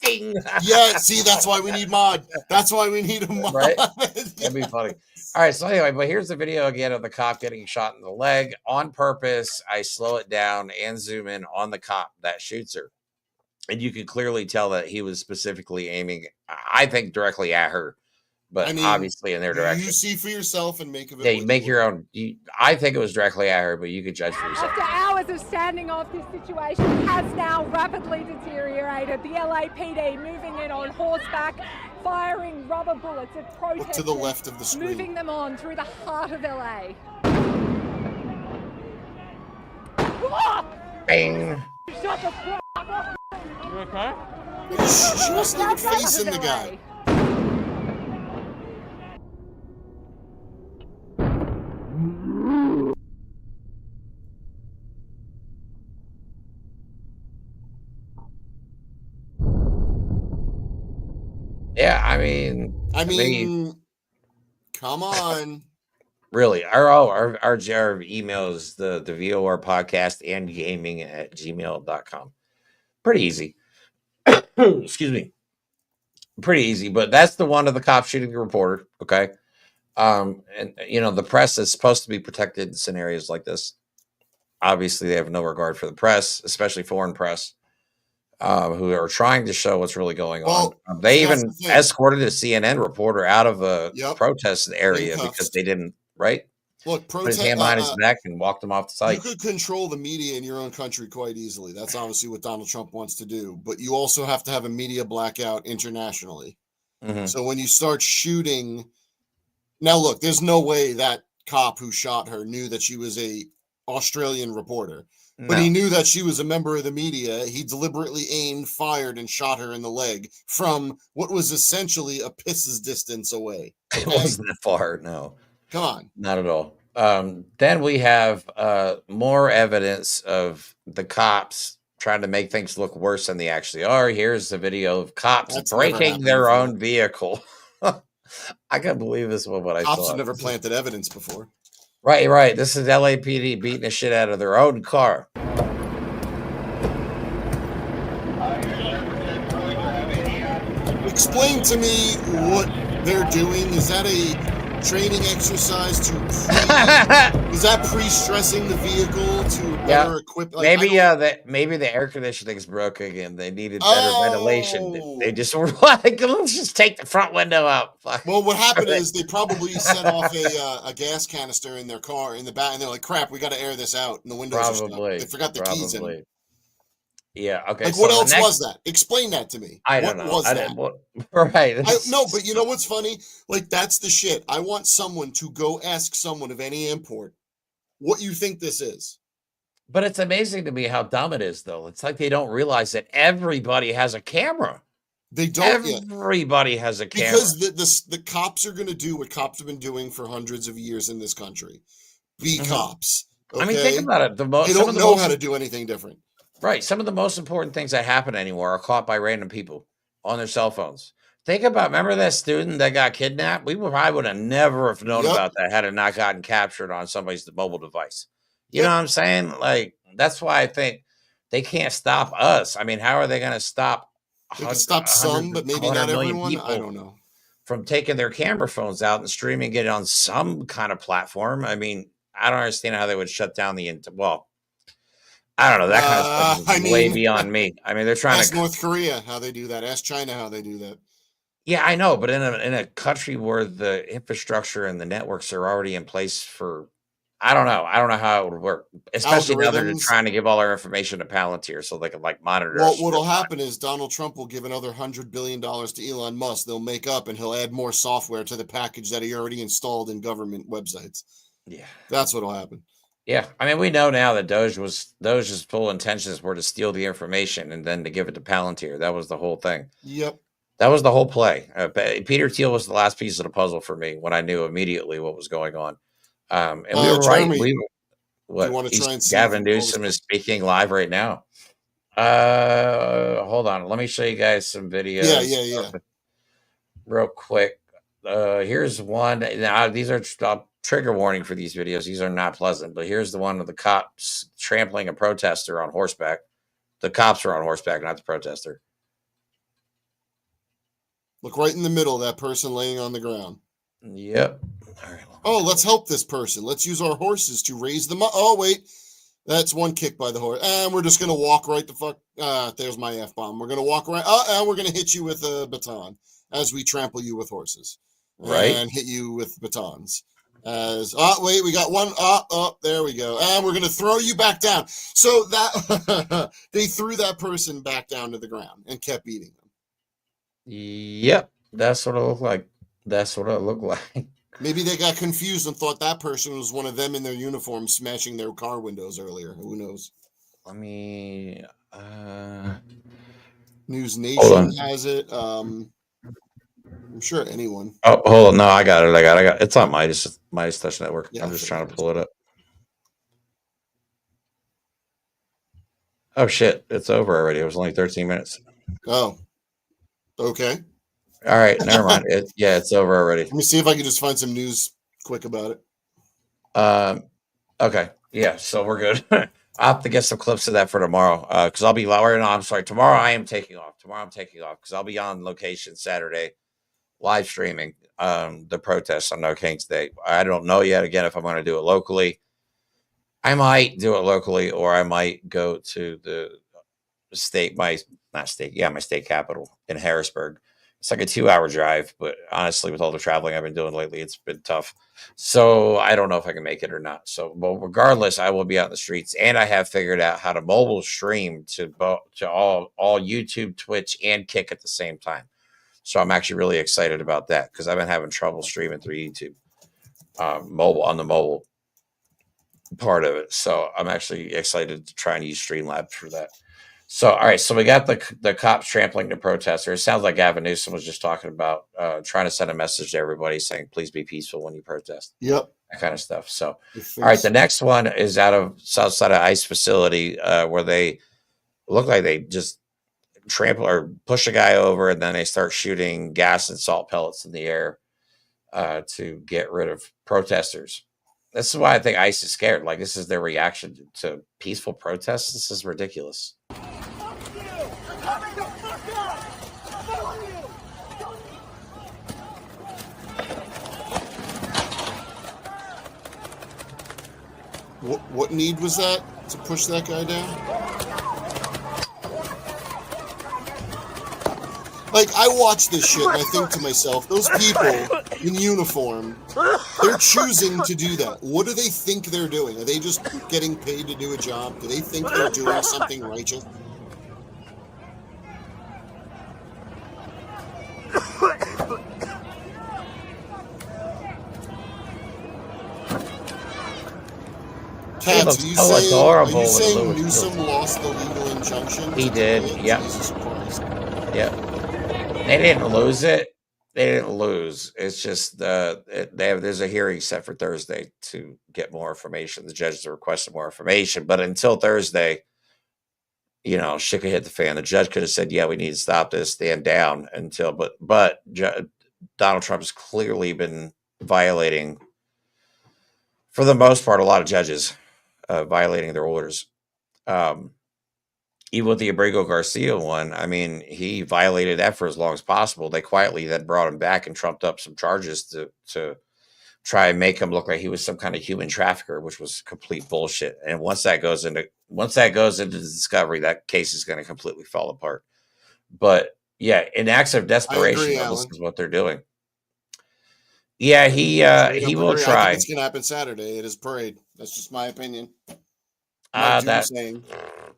Ding. Yeah, see, that's why we need mod. That's why we need a mod. Right? That'd be funny. All right, so anyway, but here's the video again of the cop getting shot in the leg on purpose. I slow it down and zoom in on the cop that shoots her. And you can clearly tell that he was specifically aiming, I think, directly at her. but obviously in their direction. You see for yourself and make of it. Yeah, you make your own. I think it was directly at her, but you could judge for yourself. After hours of standing off, this situation has now rapidly deteriorated. The LAPD moving in on horseback, firing rubber bullets at protesters. Look to the left of the screen. Moving them on through the heart of LA. Bang! Shut the fuck up! You okay? She wasn't even facing the guy. Yeah, I mean, come on. Really, our email is the VOR podcast and gaming at gmail.com. Pretty easy. Excuse me. Pretty easy, but that's the one of the cop shooting the reporter. Okay. And the press is supposed to be protected in scenarios like this. Obviously, they have no regard for the press, especially foreign press, who are trying to show what's really going on. They even escorted a CNN reporter out of a protest area because they didn't, right? Look, put his hand behind his neck and walked him off the site. You could control the media in your own country quite easily. That's obviously what Donald Trump wants to do. But you also have to have a media blackout internationally. Mm-hmm. So when you start shooting... Now, look, there's no way that cop who shot her knew that she was a Australian reporter. No. But he knew that she was a member of the media. He deliberately aimed, fired, and shot her in the leg from what was essentially a piss's distance away. Okay? It wasn't that far, no. Come on. Not at all. Then we have more evidence of the cops trying to make things look worse than they actually are. Here's the video of cops breaking their own vehicle. I can't believe this was what I saw. Cops have never planted evidence before. Right. This is LAPD beating the shit out of their own car. Explain to me what they're doing. Is that a training exercise to is that pre-stressing the vehicle to better equip? Like, maybe the air conditioning's broken and they needed better ventilation. They just were like, let's just take the front window out. Well, what happened is they probably set off a gas canister in their car in the back, and they're like, "Crap, we got to air this out." And the windows are stuck. They forgot the keys in. Yeah. Okay. Like, what else was that? Explain that to me. I don't know. What was that? Right. No, but you know what's funny? Like, that's the shit. I want someone to go ask someone of any import what you think this is. But it's amazing to me how dumb it is, though. It's like they don't realize that everybody has a camera. They don't. Everybody has a camera. Because the cops are going to do what cops have been doing for hundreds of years in this country. Be cops. Okay? I mean, think about it. They don't know how to do anything different. Right. Some of the most important things that happen anymore are caught by random people on their cell phones. Think about, remember that student that got kidnapped? We probably would have never have known about that had it not gotten captured on somebody's mobile device. You know what I'm saying? Like, that's why I think they can't stop us. I mean, how are they going to stop? They can stop some, but maybe not everyone. I don't know. From taking their camera phones out and streaming it on some kind of platform. I mean, I don't understand how they would shut down I don't know. That kind of stuff is way beyond me. I mean, they're trying to... Ask North Korea how they do that. Ask China how they do that. Yeah, I know. But in a country where the infrastructure and the networks are already in place for... I don't know. I don't know how it would work. Especially now they're trying to give all our information to Palantir so they can, monitor us. Well, what'll happen is Donald Trump will give another $100 billion to Elon Musk. They'll make up and he'll add more software to the package that he already installed in government websites. Yeah. That's what'll happen. Yeah, I mean, we know now that Doge's full intentions were to steal the information and then to give it to Palantir. That was the whole thing. Yep. That was the whole play. Peter Thiel was the last piece of the puzzle for me when I knew immediately what was going on. And we were Jeremy, right. Gavin Newsom is speaking live right now. Hold on. Let me show you guys some videos. Yeah. Real quick. Here's one. Now, these are trigger warning for these videos. These are not pleasant, but here's the one of the cops trampling a protester on horseback. The cops are on horseback, not the protester. Look right in the middle of that person laying on the ground. Yep. All right, let's help this person. Let's use our horses to raise them up. Oh, wait. That's one kick by the horse. And we're just going to walk right the fuck. There's my F-bomb. We're going to walk right. And we're going to hit you with a baton as we trample you with horses. and hit you with batons. Wait, we got one. There we go. And we're going to throw you back down. So that they threw that person back down to the ground and kept beating them. Yep. That's what it looked like. That's what it looked like. Maybe they got confused and thought that person was one of them in their uniform smashing their car windows earlier. Who knows? Let me. News Nation has it. I'm sure anyone. Oh, hold on. No, I got it. It's on Midas Touch Network. Yeah, I'm just trying to pull it up. Oh, shit. It's over already. It was only 13 minutes. Oh. Okay. All right. Never mind. It's over already. Let me see if I can just find some news quick about it. Okay. Yeah. So we're good. I'll have to get some clips of that for tomorrow. Because I'll be lower. No, I'm sorry. Tomorrow I am taking off. Because I'll be on location Saturday, live streaming the protests on No Kings Day. I don't know yet. Again, if I'm going to do it locally, I might do it locally, or I might go to the state, my state capital in Harrisburg. It's like a 2-hour drive, but honestly, with all the traveling I've been doing lately, it's been tough. So I don't know if I can make it or not. So, but regardless, I will be out in the streets, and I have figured out how to mobile stream to all YouTube, Twitch, and Kick at the same time. So I'm actually really excited about that because I've been having trouble streaming through YouTube, on the mobile part of it. So I'm actually excited to try and use Streamlabs for that. So, all right. So we got the cops trampling the protesters. It sounds like Gavin Newsom was just talking about trying to send a message to everybody saying, please be peaceful when you protest. Yep. That kind of stuff. So, all right. The next one is out of south side of ICE facility where they look like they just trample or push a guy over, and then they start shooting gas and salt pellets in the air to get rid of protesters. This is why I think ICE is scared. Like, this is their reaction to peaceful protests. This is ridiculous. What need was that to push that guy down? Like, I watch this shit and I think to myself, those people in uniform, they're choosing to do that. What do they think they're doing? Are they just getting paid to do a job? Do they think they're doing something righteous? Cats, are you saying Newsom lost the legal injunction? He did, yeah. Yeah. They didn't lose it. They didn't lose. It's just there's a hearing set for Thursday to get more information. The judges are requesting more information, but until Thursday, shit could hit the fan. The judge could have said, "Yeah, we need to stop this, stand down." But Donald Trump has clearly been violating, for the most part, a lot of judges violating their orders. Even with the Abrego Garcia one, I mean, he violated that for as long as possible. They quietly then brought him back and trumped up some charges to try and make him look like he was some kind of human trafficker, which was complete bullshit. And once that goes into discovery, that case is going to completely fall apart. But yeah, in acts of desperation, this is what they're doing. Yeah, he will try. I think it's going to happen Saturday at his parade. That's just my opinion.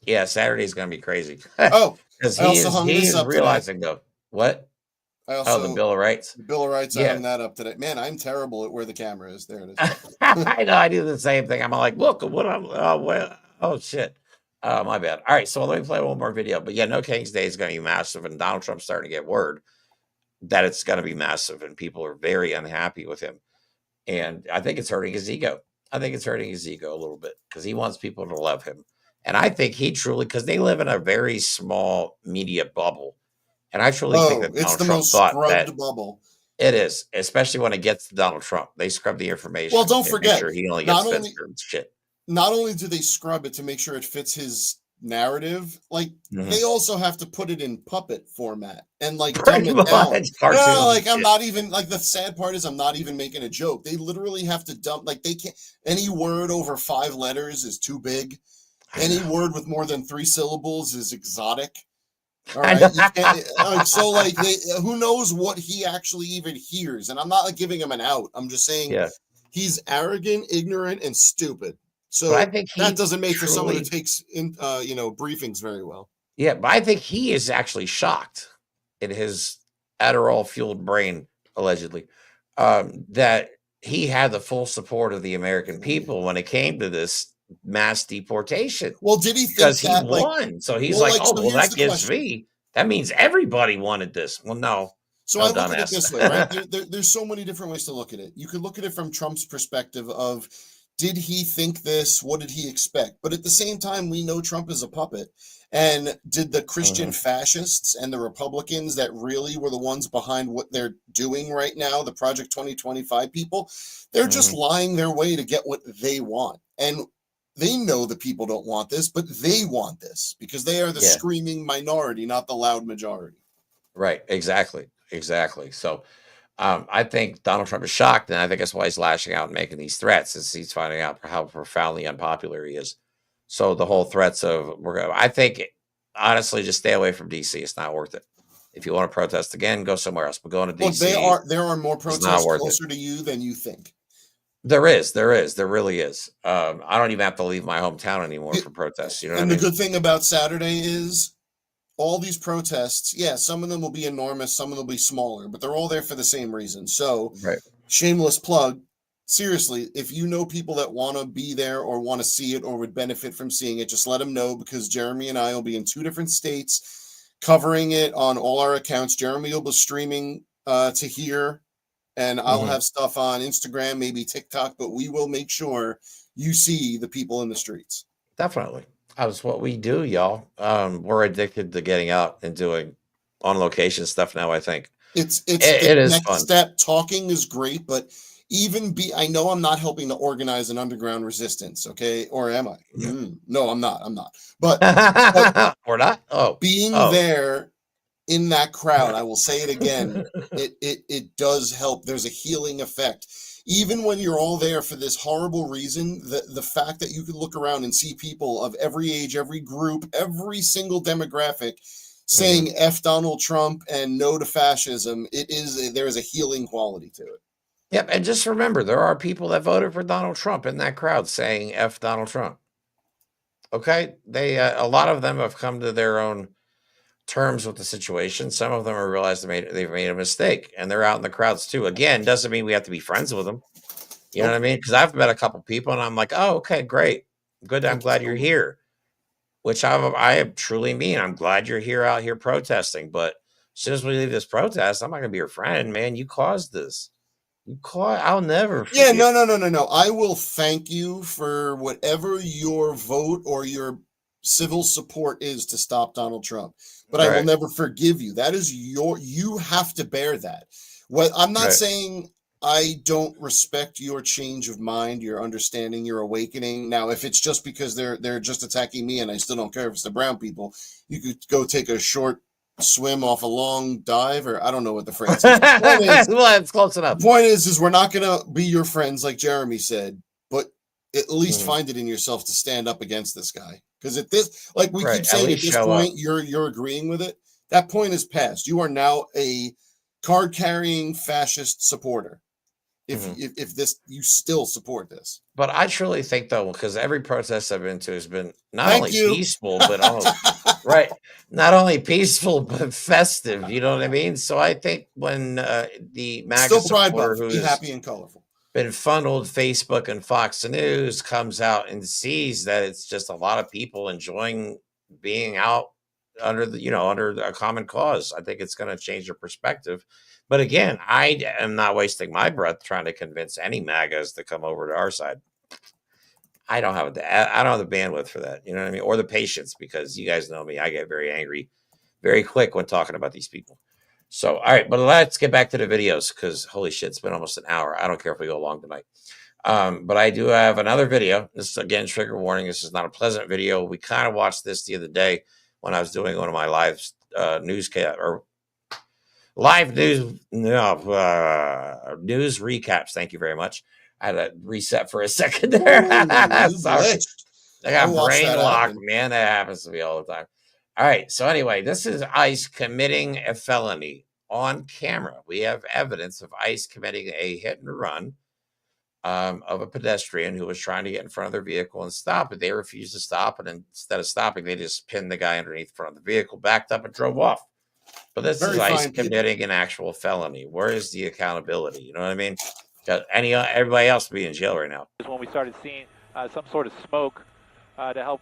Yeah, Saturday's going to be crazy. Oh, because he's realizing though. What? The Bill of Rights. The Bill of Rights. I hung that up today. Man, I'm terrible at where the camera is. There it is. I know. I do the same thing. I'm like, look, oh shit. My bad. All right, so let me play one more video. But yeah, No Kings Day is going to be massive, and Donald Trump's starting to get word that it's going to be massive, and people are very unhappy with him. And I think it's hurting his ego. A little bit because he wants people to love him. And I think he truly, because they live in a very small media bubble. And I truly think that Donald Trump thought that bubble. It is, especially when it gets to Donald Trump. They scrub the information. Well, don't forget, sure he only gets shit. Not only do they scrub it to make sure it fits his narrative, like they also have to put it in puppet format and like dumb it down. I'm not even like, the sad part is I'm not even making a joke. They literally have to dump, like, they can't, any word over 5 letters is too big. Any word with more than 3 syllables is exotic. All right. You can't, so like, who knows what he actually even hears? And I'm not like giving him an out. I'm just saying he's arrogant, ignorant, and stupid. So but I think that doesn't make for someone who takes in, briefings very well. Yeah, but I think he is actually shocked in his Adderall fueled brain, allegedly, that he had the full support of the American people when it came to this mass deportation. Well, did he think because that he won? So he's like, oh, well, that gives me. That means everybody wanted this. Well, no. So I look at it this way, right? There's so many different ways to look at it. You could look at it from Trump's perspective of, did he think this? What did he expect? But at the same time, we know Trump is a puppet. And did the Christian fascists and the Republicans that really were the ones behind what they're doing right now, the Project 2025 people, they're just lying their way to get what they want. And they know the people don't want this, but they want this because they are the screaming minority, not the loud majority. Right. Exactly. So I think Donald Trump is shocked, and I think that's why he's lashing out and making these threats, is he's finding out how profoundly unpopular he is. So the whole threats of I think honestly, just stay away from DC. It's not worth it. If you want to protest again, go somewhere else. But going to DC, there are more protests closer to you than you think. There really is. I don't even have to leave my hometown anymore for protests. You know, and the good thing about Saturday is all these protests. Yeah, some of them will be enormous, some of them will be smaller, but they're all there for the same reason. So, shameless plug. Seriously, if you know people that want to be there or want to see it or would benefit from seeing it, just let them know, because Jeremy and I will be in 2 different states covering it on all our accounts. Jeremy will be streaming to here, and I'll have stuff on Instagram, maybe TikTok, but we will make sure you see the people in the streets. Definitely. That's what we do, y'all. We're addicted to getting out and doing on location stuff now, I think. It is next fun. Step. Talking is great, but I know I'm not helping to organize an underground resistance, okay? Or am I? No, I'm not. But we're not. Being there in that crowd, I will say it again, it does help. There's a healing effect. Even when you're all there for this horrible reason, the fact that you could look around and see people of every age, every group, every single demographic saying F Donald Trump and no to fascism, there is a healing quality to it. Yep, and just remember, there are people that voted for Donald Trump in that crowd saying F Donald Trump. Okay? They a lot of them have come to their own terms with the situation. Some of them have realized they've made a mistake, and they're out in the crowds too. Again, doesn't mean we have to be friends with them. You know what I mean? Because I've met a couple people, and I'm like, oh, okay, great. Good, I'm glad you're here. Which I truly mean. I'm glad you're here out here protesting, but as soon as we leave this protest, I'm not going to be your friend, man. You caused this. I'll never forget. Yeah, no. I will thank you for whatever your vote or your civil support is to stop Donald Trump, but I will never forgive you. That is you have to bear that. I'm not saying I don't respect your change of mind, your understanding, your awakening. Now, if it's just because they're just attacking me and I still don't care if it's the brown people, you could go take a short swim off a long dive, or I don't know what the phrase is. Well, it's close enough. The point is we're not going to be your friends, like Jeremy said, but at least find it in yourself to stand up against this guy. Because at this, like we keep saying, at this point, you're agreeing with it. That point is past. You are now a card-carrying fascist supporter. If this, you still support this. But I truly think, though, because every protest I've been to has been not only peaceful, but not only peaceful, but festive. You know what I mean? So I think when the MAGA supporter who's happy and colorful been funneled Facebook and Fox News comes out and sees that it's just a lot of people enjoying being out under a common cause, I think it's going to change their perspective. But again, I am not wasting my breath trying to convince any MAGAs to come over to our side. I don't have the bandwidth for that, you know what I mean, or the patience, because you guys know me. I get very angry, very quick when talking about these people. So, all right, but let's get back to the videos, because holy shit, it's been almost an hour. I don't care if we go long tonight. But I do have another video. This is, again, trigger warning. This is not a pleasant video. We kind of watched this the other day when I was doing one of my live newscast or live news news recaps. Thank you very much. I had to reset for a second there. Sorry. I got brain locked, man. That happens to me all the time. All right. So anyway, this is ICE committing a felony on camera. We have evidence of ICE committing a hit and run of a pedestrian who was trying to get in front of their vehicle and stop it. They refused to stop, and instead of stopping, they just pinned the guy underneath the front of the vehicle, backed up, and drove off. But this is ICE committing an actual felony. Where is the accountability? You know what I mean? Everybody else would be in jail right now. When we started seeing some sort of smoke to help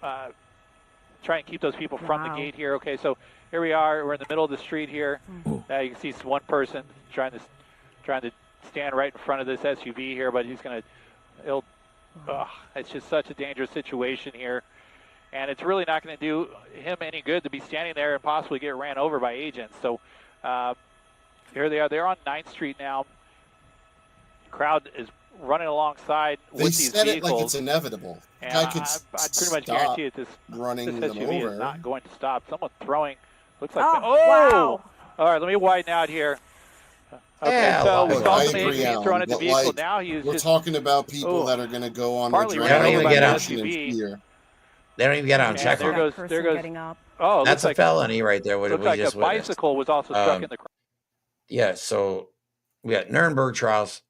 try and keep those people from the gate here. Okay, so here we are. We're in the middle of the street here. You can see one person trying to stand right in front of this SUV here, but it's just such a dangerous situation here. And it's really not going to do him any good to be standing there and possibly get ran over by agents. So here they are. They're on 9th Street now. Crowd is running alongside with these vehicles. They said it like it's inevitable. And I pretty much guarantee that this SUV is not going to stop. Someone throwing, looks like, wow. All right, let me widen out here. Okay, Yeah, so well, we saw I some agree, agents Alan, thrown at the but, vehicle. like, Now he's we're just talking about people that are going to go on partly the ran over by the SUV. They don't even get out and check there on goes. Oh, that's a felony right there. What looks we like just a bicycle was also struck in the crowd. Yeah, so we got Nuremberg trials.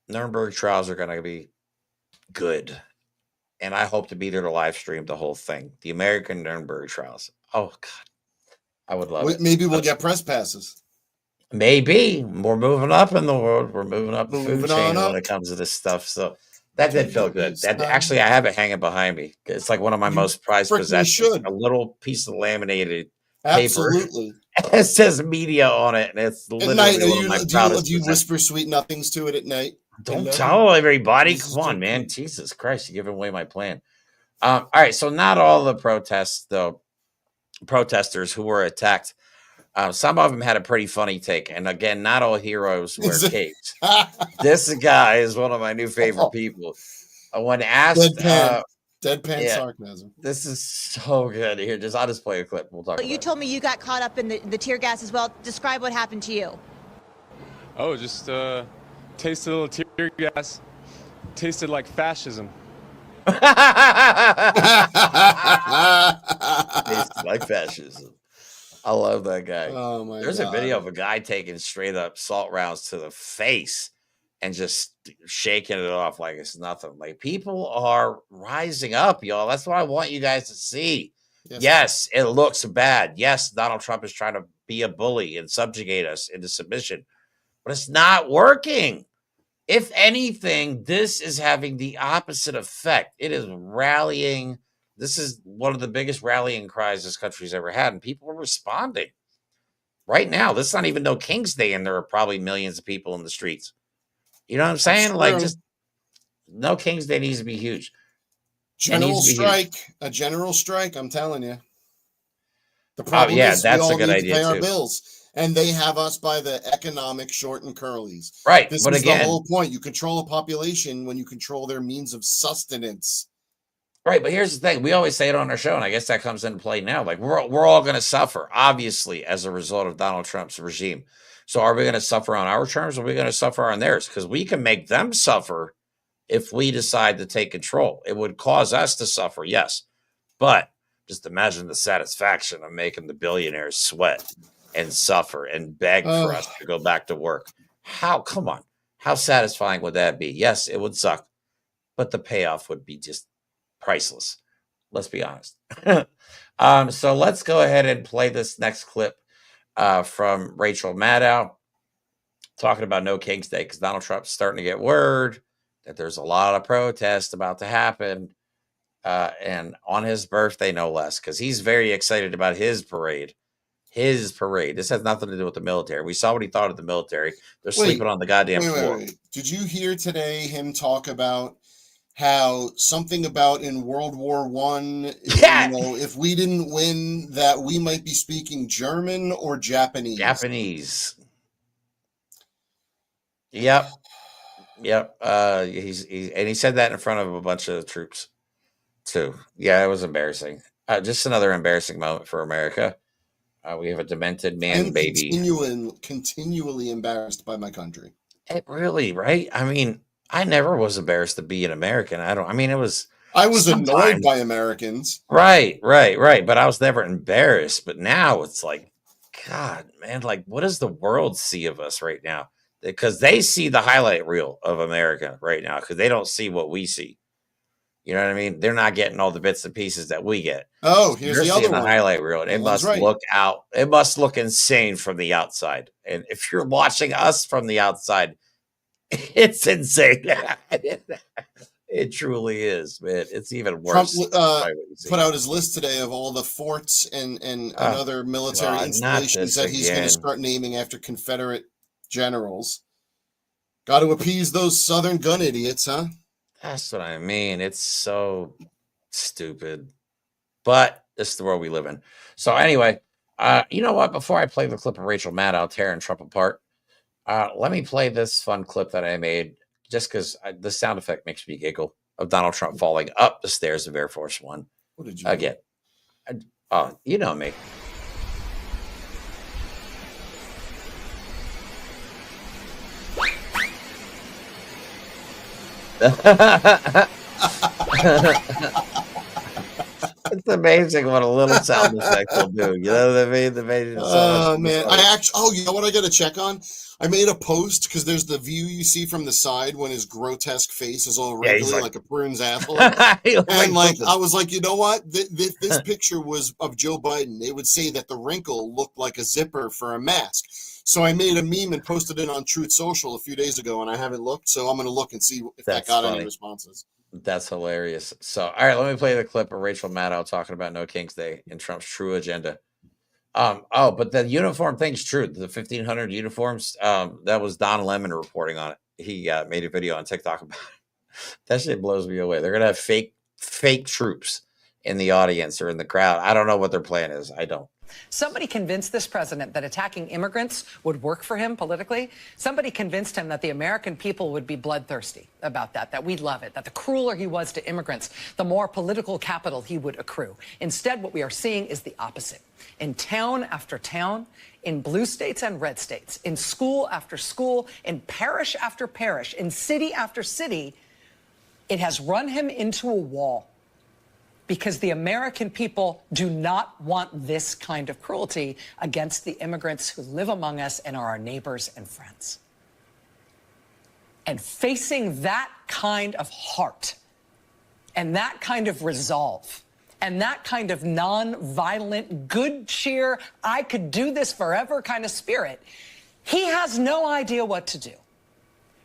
Nuremberg trials are going to be good. And I hope to be there to live stream the whole thing. The American Nuremberg trials. Oh, God. I would love it. Maybe we'll get press passes. Maybe. We're moving up in the world. We're moving up the food chain when it comes to this stuff. So that did feel good. Actually, I have it hanging behind me. It's like one of my most prized possessions. A little piece of laminated paper. It says media on it, and it's literally one of my proudest. Do you whisper sweet nothings to it at night? Don't tell everybody. Come on, man. Jesus Christ, you're giving away my plan. All right, so not all the protesters who were attacked. Some of them had a pretty funny take. And again, not all heroes wear capes. This guy is one of my new favorite people. When asked... Deadpan sarcasm. This is so good. Here, I'll just play a clip. We'll talk about it. You told me you got caught up in the tear gas as well. Describe what happened to you. Oh, just tasted a little tear gas. Tasted like fascism. Tasted like fascism. I love that guy. Oh my There's God. a video of a guy taking straight up salt rounds to the face and just shaking it off like it's nothing. Like, people are rising up, y'all. That's what I want you guys to see. Yes, it looks bad. Yes, Donald Trump is trying to be a bully and subjugate us into submission, but it's not working. If anything, this is having the opposite effect. It is rallying. This is one of the biggest rallying cries this country's ever had, and people are responding. Right now, this is not even no King's Day, and there are probably millions of people in the streets. You know what I'm saying? Like, just no King's Day needs to be huge. A general strike, I'm telling you. The problem is that's we all a good need idea to pay our too. Bills, and they have us by the economic short and curlies. Right, This but is again, the whole point. You control a population when you control their means of sustenance. right, but here's the thing. We always say it on our show, and I guess that comes into play now. Like, we're all going to suffer, obviously, as a result of Donald Trump's regime. So are we going to suffer on our terms, or are we going to suffer on theirs? Because we can make them suffer if we decide to take control. It would cause us to suffer, yes. But just imagine the satisfaction of making the billionaires sweat and suffer and beg for us to go back to work. Come on. How satisfying would that be? Yes, it would suck, but the payoff would be just priceless. Let's be honest. So let's go ahead and play this next clip from Rachel Maddow talking about no King's Day, because Donald Trump's starting to get word that there's a lot of protests about to happen, and on his birthday, no less, because he's very excited about his parade. His parade. This has nothing to do with the military. We saw what he thought of the military. They're sleeping on the goddamn floor. Wait. Did you hear today him talk about how something about in World War I, if we didn't win, that we might be speaking German or Japanese? Japanese. Yep. He said that in front of a bunch of troops too. Yeah, it was embarrassing. Just another embarrassing moment for America. We have a demented man baby. Continually embarrassed by my country. It really, right? I mean, I never was embarrassed to be an American. It was I was annoyed by Americans. Right. But I was never embarrassed. But now it's like, God, man, like, what does the world see of us right now? Because they see the highlight reel of America right now, because they don't see what we see. You know what I mean? They're not getting all the bits and pieces that we get. Oh, here's the other one. Highlight reel, and it must look out. It must look insane from the outside. And if you're watching us from the outside, it's insane. It truly is, man. It's even worse. Trump put out his list today of all the forts and other military installations that he's going to start naming after Confederate generals. Got to appease those Southern gun idiots, huh? That's what I mean. It's so stupid. But this is the world we live in. So anyway, you know what? Before I play the clip of Rachel Maddow tearing Trump apart, let me play this fun clip that I made just because the sound effect makes me giggle of Donald Trump falling up the stairs of Air Force One. What did you again? You know me. It's amazing what a little sound effect will do. You know what I mean? Man, you know what I got to check on? I made a post because there's the view you see from the side when his grotesque face is all wrinkly like a prune's asshole. And I was like, you know what? This picture was of Joe Biden. They would say that the wrinkle looked like a zipper for a mask. So I made a meme and posted it on Truth Social a few days ago, and I haven't looked. So I'm going to look and see if that got any responses. That's hilarious. So, all right, let me play the clip of Rachel Maddow talking about No King's Day and Trump's true agenda. But the uniform thing's true. The 1,500 uniforms, that was Don Lemon reporting on it. He made a video on TikTok about it. That shit blows me away. They're going to have fake troops in the audience or in the crowd. I don't know what their plan is. I don't. Somebody convinced this president that attacking immigrants would work for him politically. Somebody convinced him that the American people would be bloodthirsty about that we'd love it, that the crueler he was to immigrants, the more political capital he would accrue. Instead, what we are seeing is the opposite. In town after town, in blue states and red states, in school after school, in parish after parish, in city after city, it has run him into a wall. Because the American people do not want this kind of cruelty against the immigrants who live among us and are our neighbors and friends. And facing that kind of heart and that kind of resolve and that kind of non-violent, good cheer, I could do this forever kind of spirit, he has no idea what to do.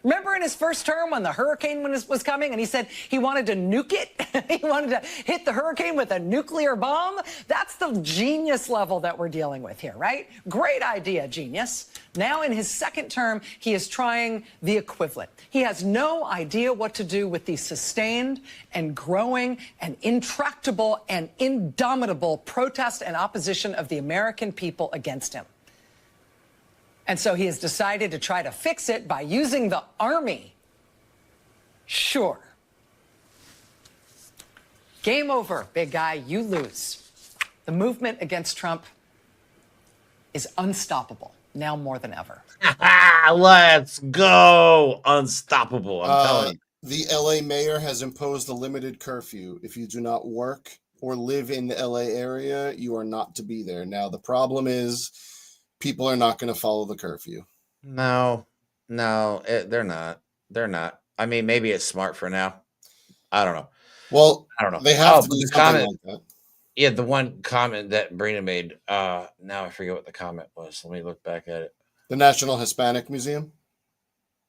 Remember in his first term when the hurricane was coming and he said he wanted to nuke it? He wanted to hit the hurricane with a nuclear bomb? That's the genius level that we're dealing with here, right? Great idea, genius. Now in his second term, he is trying the equivalent. He has no idea what to do with the sustained and growing and intractable and indomitable protest and opposition of the American people against him. And so he has decided to try to fix it by using the army. Sure. Game over, big guy. You lose. The movement against Trump is unstoppable, now more than ever. Let's go. Unstoppable, I'm telling you. The LA mayor has imposed a limited curfew. If you do not work or live in the LA area, you are not to be there. Now, the problem is people are not going to follow the curfew. No, they're not. They're not. I mean, maybe it's smart for now. I don't know. Well, I don't know. They have to do something like that. Yeah, the one comment that Brina made, now I forget what the comment was. Let me look back at it. The National Hispanic Museum?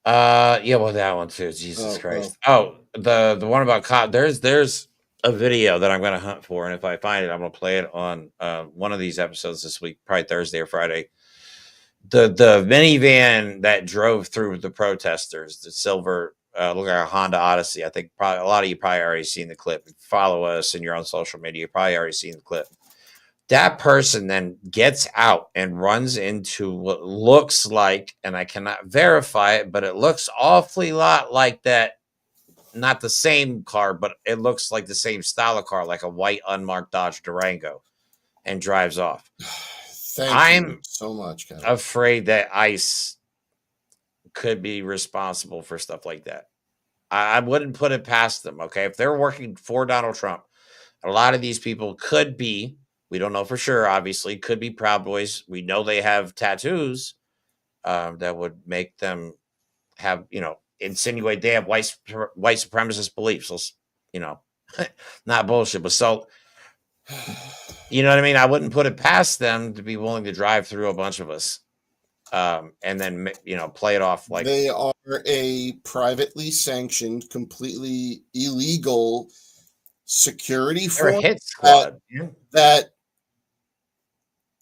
Yeah, well, that one too. Jesus Christ. Oh, the one about cop. There's a video that I'm going to hunt for, and if I find it, I'm going to play it on one of these episodes this week, probably Thursday or Friday. The minivan that drove through the protesters, the silver, look like a Honda Odyssey. I think probably a lot of you probably already seen the clip. If you follow us and you're on social media, you probably already seen the clip. That person then gets out and runs into what looks like, and I cannot verify it, but it looks awfully lot like that. Not the same car, but it looks like the same style of car, like a white unmarked Dodge Durango, and drives off. Thank you so much, Kevin. Afraid that ICE could be responsible for stuff like that. I wouldn't put it past them. Okay, if they're working for Donald Trump, a lot of these people could be. We don't know for sure. Obviously, could be Proud Boys. We know they have tattoos that would make them have, insinuate they have white supremacist beliefs. Not bullshit, but so, you know what I mean? I wouldn't put it past them to be willing to drive through a bunch of us and then, play it off like they are a privately sanctioned, completely illegal security they're a force hit squad. that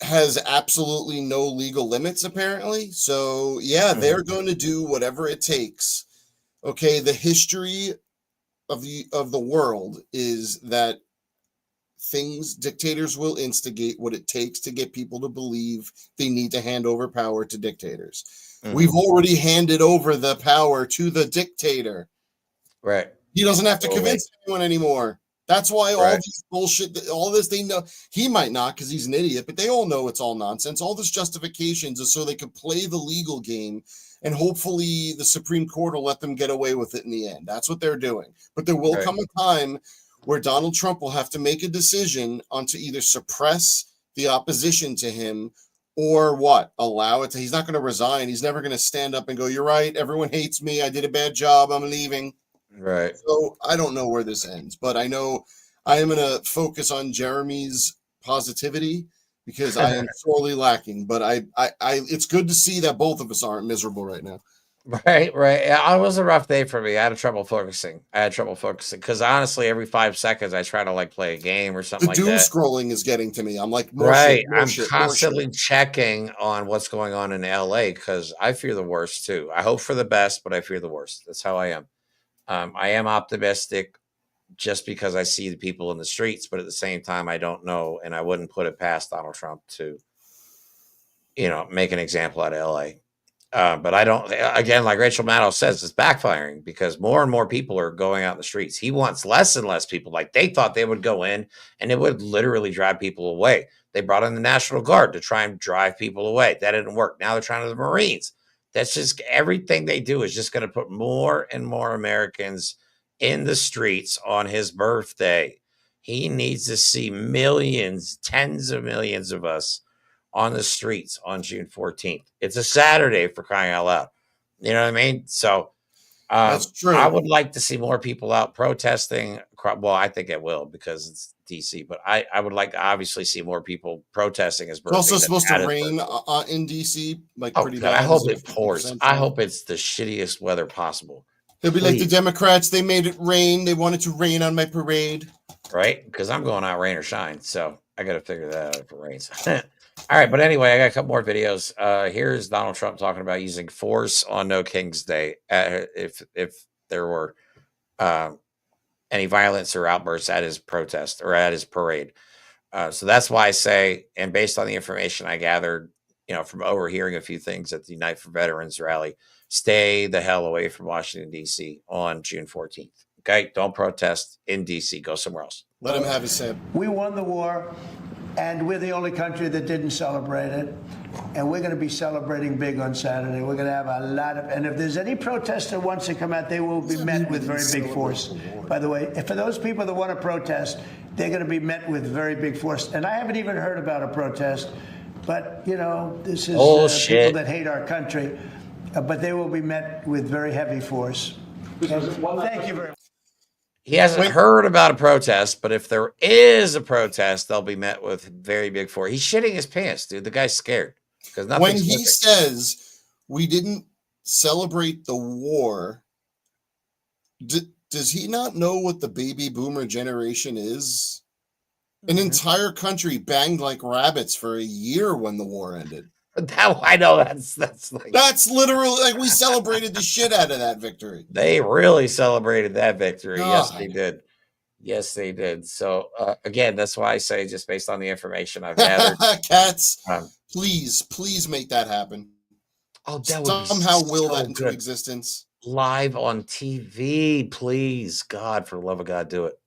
has absolutely no legal limits, apparently. So, yeah, they're going to do whatever it takes. Okay, the history of the world is that dictators will instigate what it takes to get people to believe they need to hand over power to dictators. We've already handed over the power to the dictator. Right. He doesn't have to convince anyone anymore. That's why all these bullshit, all this, they know. He might not because he's an idiot, but they all know it's all nonsense. All this justifications is so they could play the legal game, and hopefully the Supreme Court will let them get away with it in the end. That's what they're doing. But there will come a time where Donald Trump will have to make a decision on to either suppress the opposition to him or what? Allow it to. He's not going to resign. He's never going to stand up and go, "You're right. Everyone hates me. I did a bad job. I'm leaving." Right. So I don't know where this ends, but I know I am going to focus on Jeremy's positivity because I am sorely lacking. But I it's good to see that both of us aren't miserable right now. Right. Yeah, it was a rough day for me. I had trouble focusing because honestly, every 5 seconds I try to play a game or something The like doom that. scrolling is getting to me. I'm like, I'm constantly checking on what's going on in LA because I fear the worst too. I hope for the best, but I fear the worst. That's how I am. I am optimistic just because I see the people in the streets, but at the same time, I don't know, and I wouldn't put it past Donald Trump to, make an example out of LA. But I don't, again, like Rachel Maddow says, it's backfiring because more and more people are going out in the streets. He wants less and less people. Like they thought they would go in and it would literally drive people away. They brought in the National Guard to try and drive people away. That didn't work. Now they're trying to the Marines. That's just everything they do is just going to put more and more Americans in the streets on his birthday. He needs to see millions, tens of millions of us on the streets on June 14th. It's a Saturday for crying out loud. You know what I mean? So that's true. I would like to see more people out protesting. Well, I think it will because it's DC, but I would like to obviously see more people protesting his birthday. It's also supposed to rain in DC, pretty bad. I hope it pours. I hope it's the shittiest weather possible. They'll be like the Democrats. They made it rain. They wanted to rain on my parade. Right? Because I'm going out rain or shine. So I got to figure that out if it rains. All right. But anyway, I got a couple more videos. Here's Donald Trump talking about using force on No King's Day. If there were any violence or outbursts at his protest or at his parade. So that's why I say, and based on the information I gathered, from overhearing a few things at the Unite for Veterans rally, stay the hell away from Washington, D.C. on June 14th. Okay? Don't protest in D.C. Go somewhere else. Let him have his say. We won the war, and we're the only country that didn't celebrate it. And we're going to be celebrating big on Saturday. We're going to have a lot of, and if there's any protest that wants to come out, they will be met with very big force. By the way, for those people that want to protest, they're going to be met with very big force. And I haven't even heard about a protest, but, this is people that hate our country. But they will be met with very heavy force. Thank you very much. He hasn't heard about a protest, but if there is a protest, they'll be met with very big force. He's shitting his pants, dude. The guy's scared. When he says we didn't celebrate the war, does he not know what the baby boomer generation is? An entire country banged like rabbits for a year when the war ended. I know that's literally we celebrated the shit out of that victory. They really celebrated that victory. God. Yes, they did. Yes, they did. So again, that's why I say, just based on the information I've gathered, Cats, please make that happen. Oh, that somehow would will that into existence live on TV, please. God, for the love of God, do it.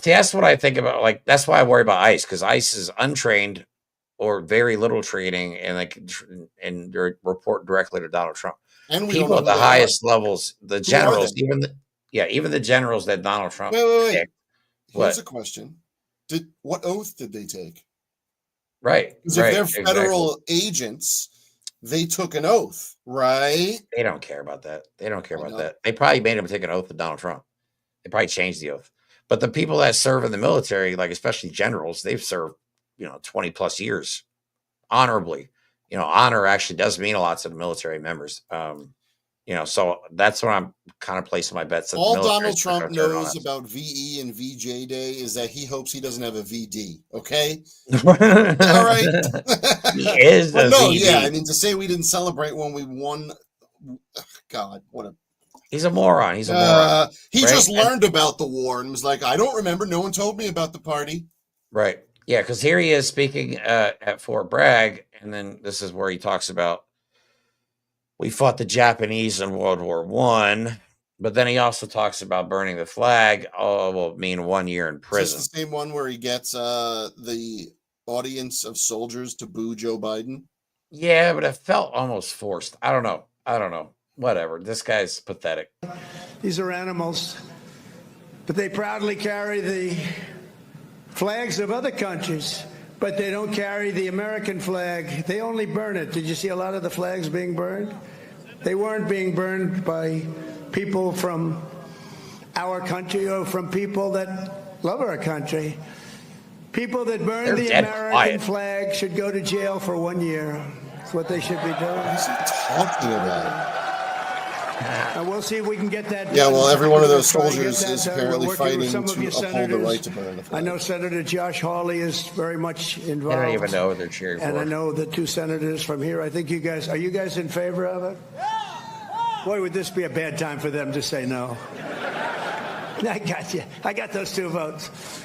See, that's what I think about. That's why I worry about ICE, because ICE is untrained or very little training, and report directly to Donald Trump. And we people don't at know the who they highest levels, the generals, they? even the generals that Donald Trump Wait. picked. Here's What? a question. What oath did they take? Right. Because if they're Exactly. federal agents, they took an oath, right? They don't care about that. They don't care Why about not? that. They probably made him take an oath to Donald Trump. They probably changed the oath. But the people that serve in the military, like especially generals, they've served, 20 plus years honorably. Honor actually does mean a lot to the military members. So that's where I'm kind of placing my bets. That the All military Donald is gonna Trump turn on knows us. about VE and VJ Day is that he hopes he doesn't have a VD. Okay. All right. He is But a no, VD. yeah. I mean, to say we didn't celebrate when we won, God, what a. He's a moron. He's a moron. He right? just learned about the war and was like, I don't remember. No one told me about the party. Right. Yeah, because here he is speaking at Fort Bragg, and then this is where he talks about we fought the Japanese in World War I, but then he also talks about burning the flag. Oh, will mean 1 year in prison. Is this the same one where he gets the audience of soldiers to boo Joe Biden? Yeah, but it felt almost forced. I don't know. Whatever. This guy's pathetic. These are animals, but they proudly carry the flags of other countries, but they don't carry the American flag. They only burn it. Did you see a lot of the flags being burned? They weren't being burned by people from our country or from people that love our country. People that burn the American flag should go to jail for 1 year. That's what they should be doing. What's he talking about? And we'll see if we can get that done. Yeah, well, every one of those Try and get soldiers that is done. apparently We're working fighting with some to of your uphold the right senators. to burn the flag. I know Senator Josh Hawley is very much involved. I don't even know what they're cheering And for. I know the two senators from here. I think are you guys in favor of it? Boy, would this be a bad time for them to say no. I got you. I got those 2 votes.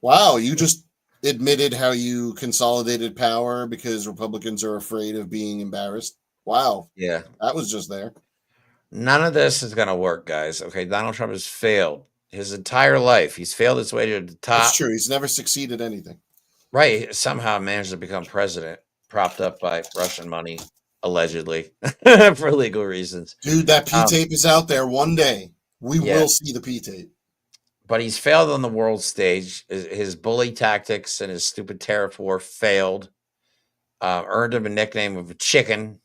Wow, you just admitted how you consolidated power because Republicans are afraid of being embarrassed. Wow. Yeah. That was just there. None of this is going to work, guys. Okay, Donald Trump has failed his entire life. He's failed his way to the top. That's true. He's never succeeded anything. Right. Somehow managed to become president, propped up by Russian money, allegedly, for legal reasons. Dude, that P-tape is out there. One day, we will see the P-tape. But he's failed on the world stage. His bully tactics and his stupid tariff war failed. Earned him a nickname of a chicken.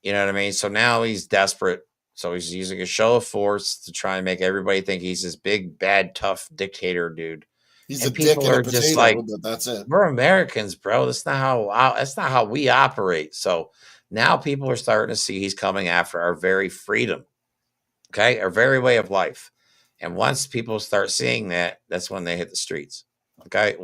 You know what I mean? So now he's desperate. So he's using a show of force to try and make everybody think he's this big, bad, tough dictator dude. He's and a dick people and are a just potato, like, but that's it. We're Americans, bro. That's not how we operate. So now people are starting to see he's coming after our very freedom. Okay, our very way of life. And once people start seeing that, that's when they hit the streets. Okay,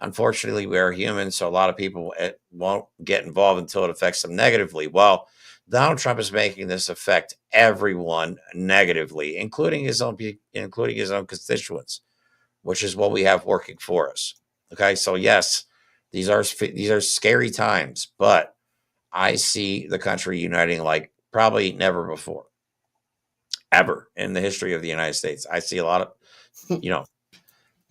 unfortunately, we are human, so a lot of people won't get involved until it affects them negatively. Well, Donald Trump is making this affect everyone negatively, including his own constituents, which is what we have working for us. Okay, so yes, these are scary times, but I see the country uniting like probably never before, ever in the history of the United States. I see a lot of,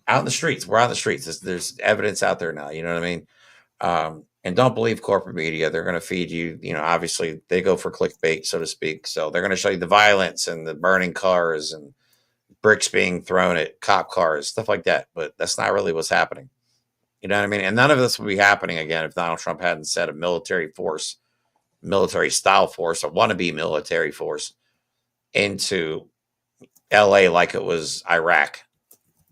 out in the streets. We're out in the streets. There's evidence out there now. You know what I mean? And don't believe corporate media. They're going to feed you, obviously they go for clickbait, so to speak. So they're going to show you the violence and the burning cars and bricks being thrown at cop cars, stuff like that. But that's not really what's happening. You know what I mean? And none of this would be happening again if Donald Trump hadn't set a military style force, a wannabe military force into LA like it was Iraq.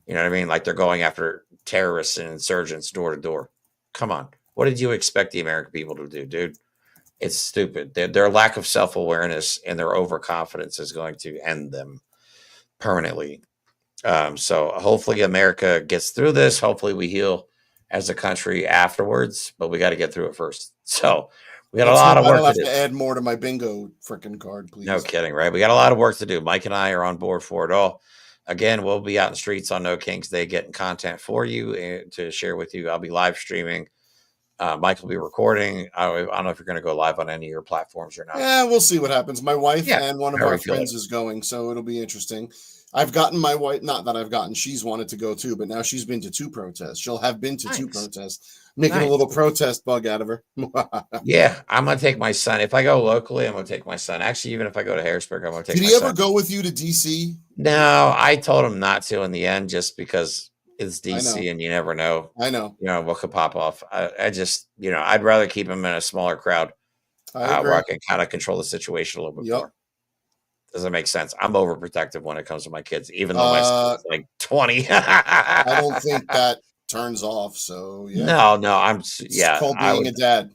You know what I mean? Like they're going after terrorists and insurgents door to door. Come on. What did you expect the American people to do, dude? It's stupid. Their lack of self-awareness and their overconfidence is going to end them permanently. So hopefully America gets through this. Hopefully we heal as a country afterwards, but we got to get through it first. So we got a lot of work to do. To add more to my bingo freaking card, please. No kidding, right? We got a lot of work to do. Mike and I are on board for it all. Again, we'll be out in the streets on No Kings Day getting content for you to share with you. I'll be live streaming. Mike will be recording. I don't know if you're going to go live on any of your platforms or not. Yeah, we'll see what happens. My wife and one of our friends is going, so it'll be interesting. I've gotten my wife, not that I've gotten, she's wanted to go too, but now she's been to 2 protests. She'll have been to 2 protests, making a little protest bug out of her. Yeah, I'm going to take my son. If I go locally, I'm going to take my son. Actually, even if I go to Harrisburg, I'm going to take my son. Did he ever go with you to DC? No, I told him not to in the end, just because it's DC and you never know. I know. You know, what could pop off. I just, you know, I'd rather keep him in a smaller crowd where I can kind of control the situation a little bit more. Does it make sense? I'm overprotective when it comes to my kids, even though my son's like 20. I don't think that turns off. So yeah. No, It's called being a dad.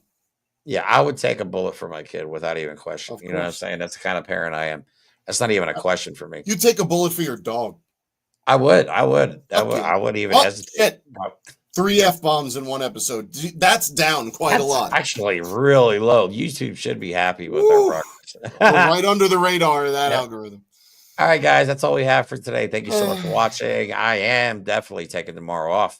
Yeah, I would take a bullet for my kid without even question. You know what I'm saying? That's the kind of parent I am. That's not even a question for me. You take a bullet for your dog. I would even hesitate. 3 F-bombs in one episode. That's down quite a lot. Actually, really low. YouTube should be happy with our progress. We're right under the radar of that algorithm. All right, guys, that's all we have for today. Thank you so much for watching. I am definitely taking tomorrow off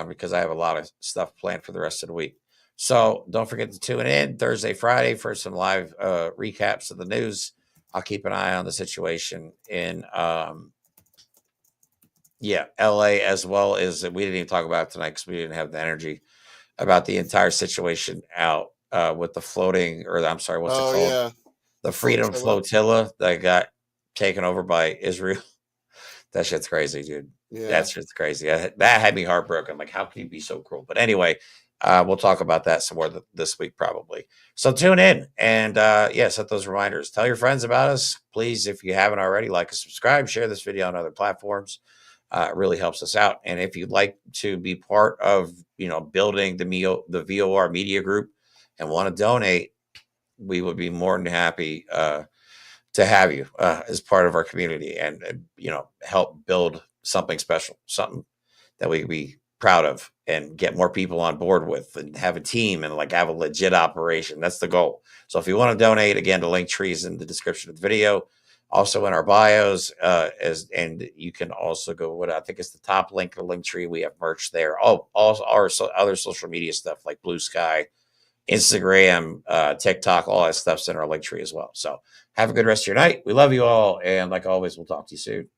because I have a lot of stuff planned for the rest of the week. So don't forget to tune in Thursday, Friday for some live recaps of the news. I'll keep an eye on the situation in LA, as well as we didn't even talk about it tonight because we didn't have the energy about the entire situation out with the floating, or I'm sorry, what's it called? Yeah. The Freedom Flotilla that got taken over by Israel. That shit's crazy, dude. Yeah. That shit's crazy. That had me heartbroken. Like, how can you be so cruel? But anyway, we'll talk about that some more this week, probably. So tune in and set those reminders. Tell your friends about us. Please, if you haven't already, like and subscribe, share this video on other platforms. It really helps us out. And if you'd like to be part of, building the VOR media group and want to donate, we would be more than happy to have you as part of our community and help build something special, something that we be proud of and get more people on board with and have a team and have a legit operation. That's the goal. So if you want to donate, again, the link tree is in the description of the video, also in our bios, and you can also go, I think it's the top link of the link tree. We have merch there. All our other social media stuff like Blue Sky, Instagram, TikTok, all that stuff's in our link tree as well. So have a good rest of your night. We love you all. And like always, we'll talk to you soon.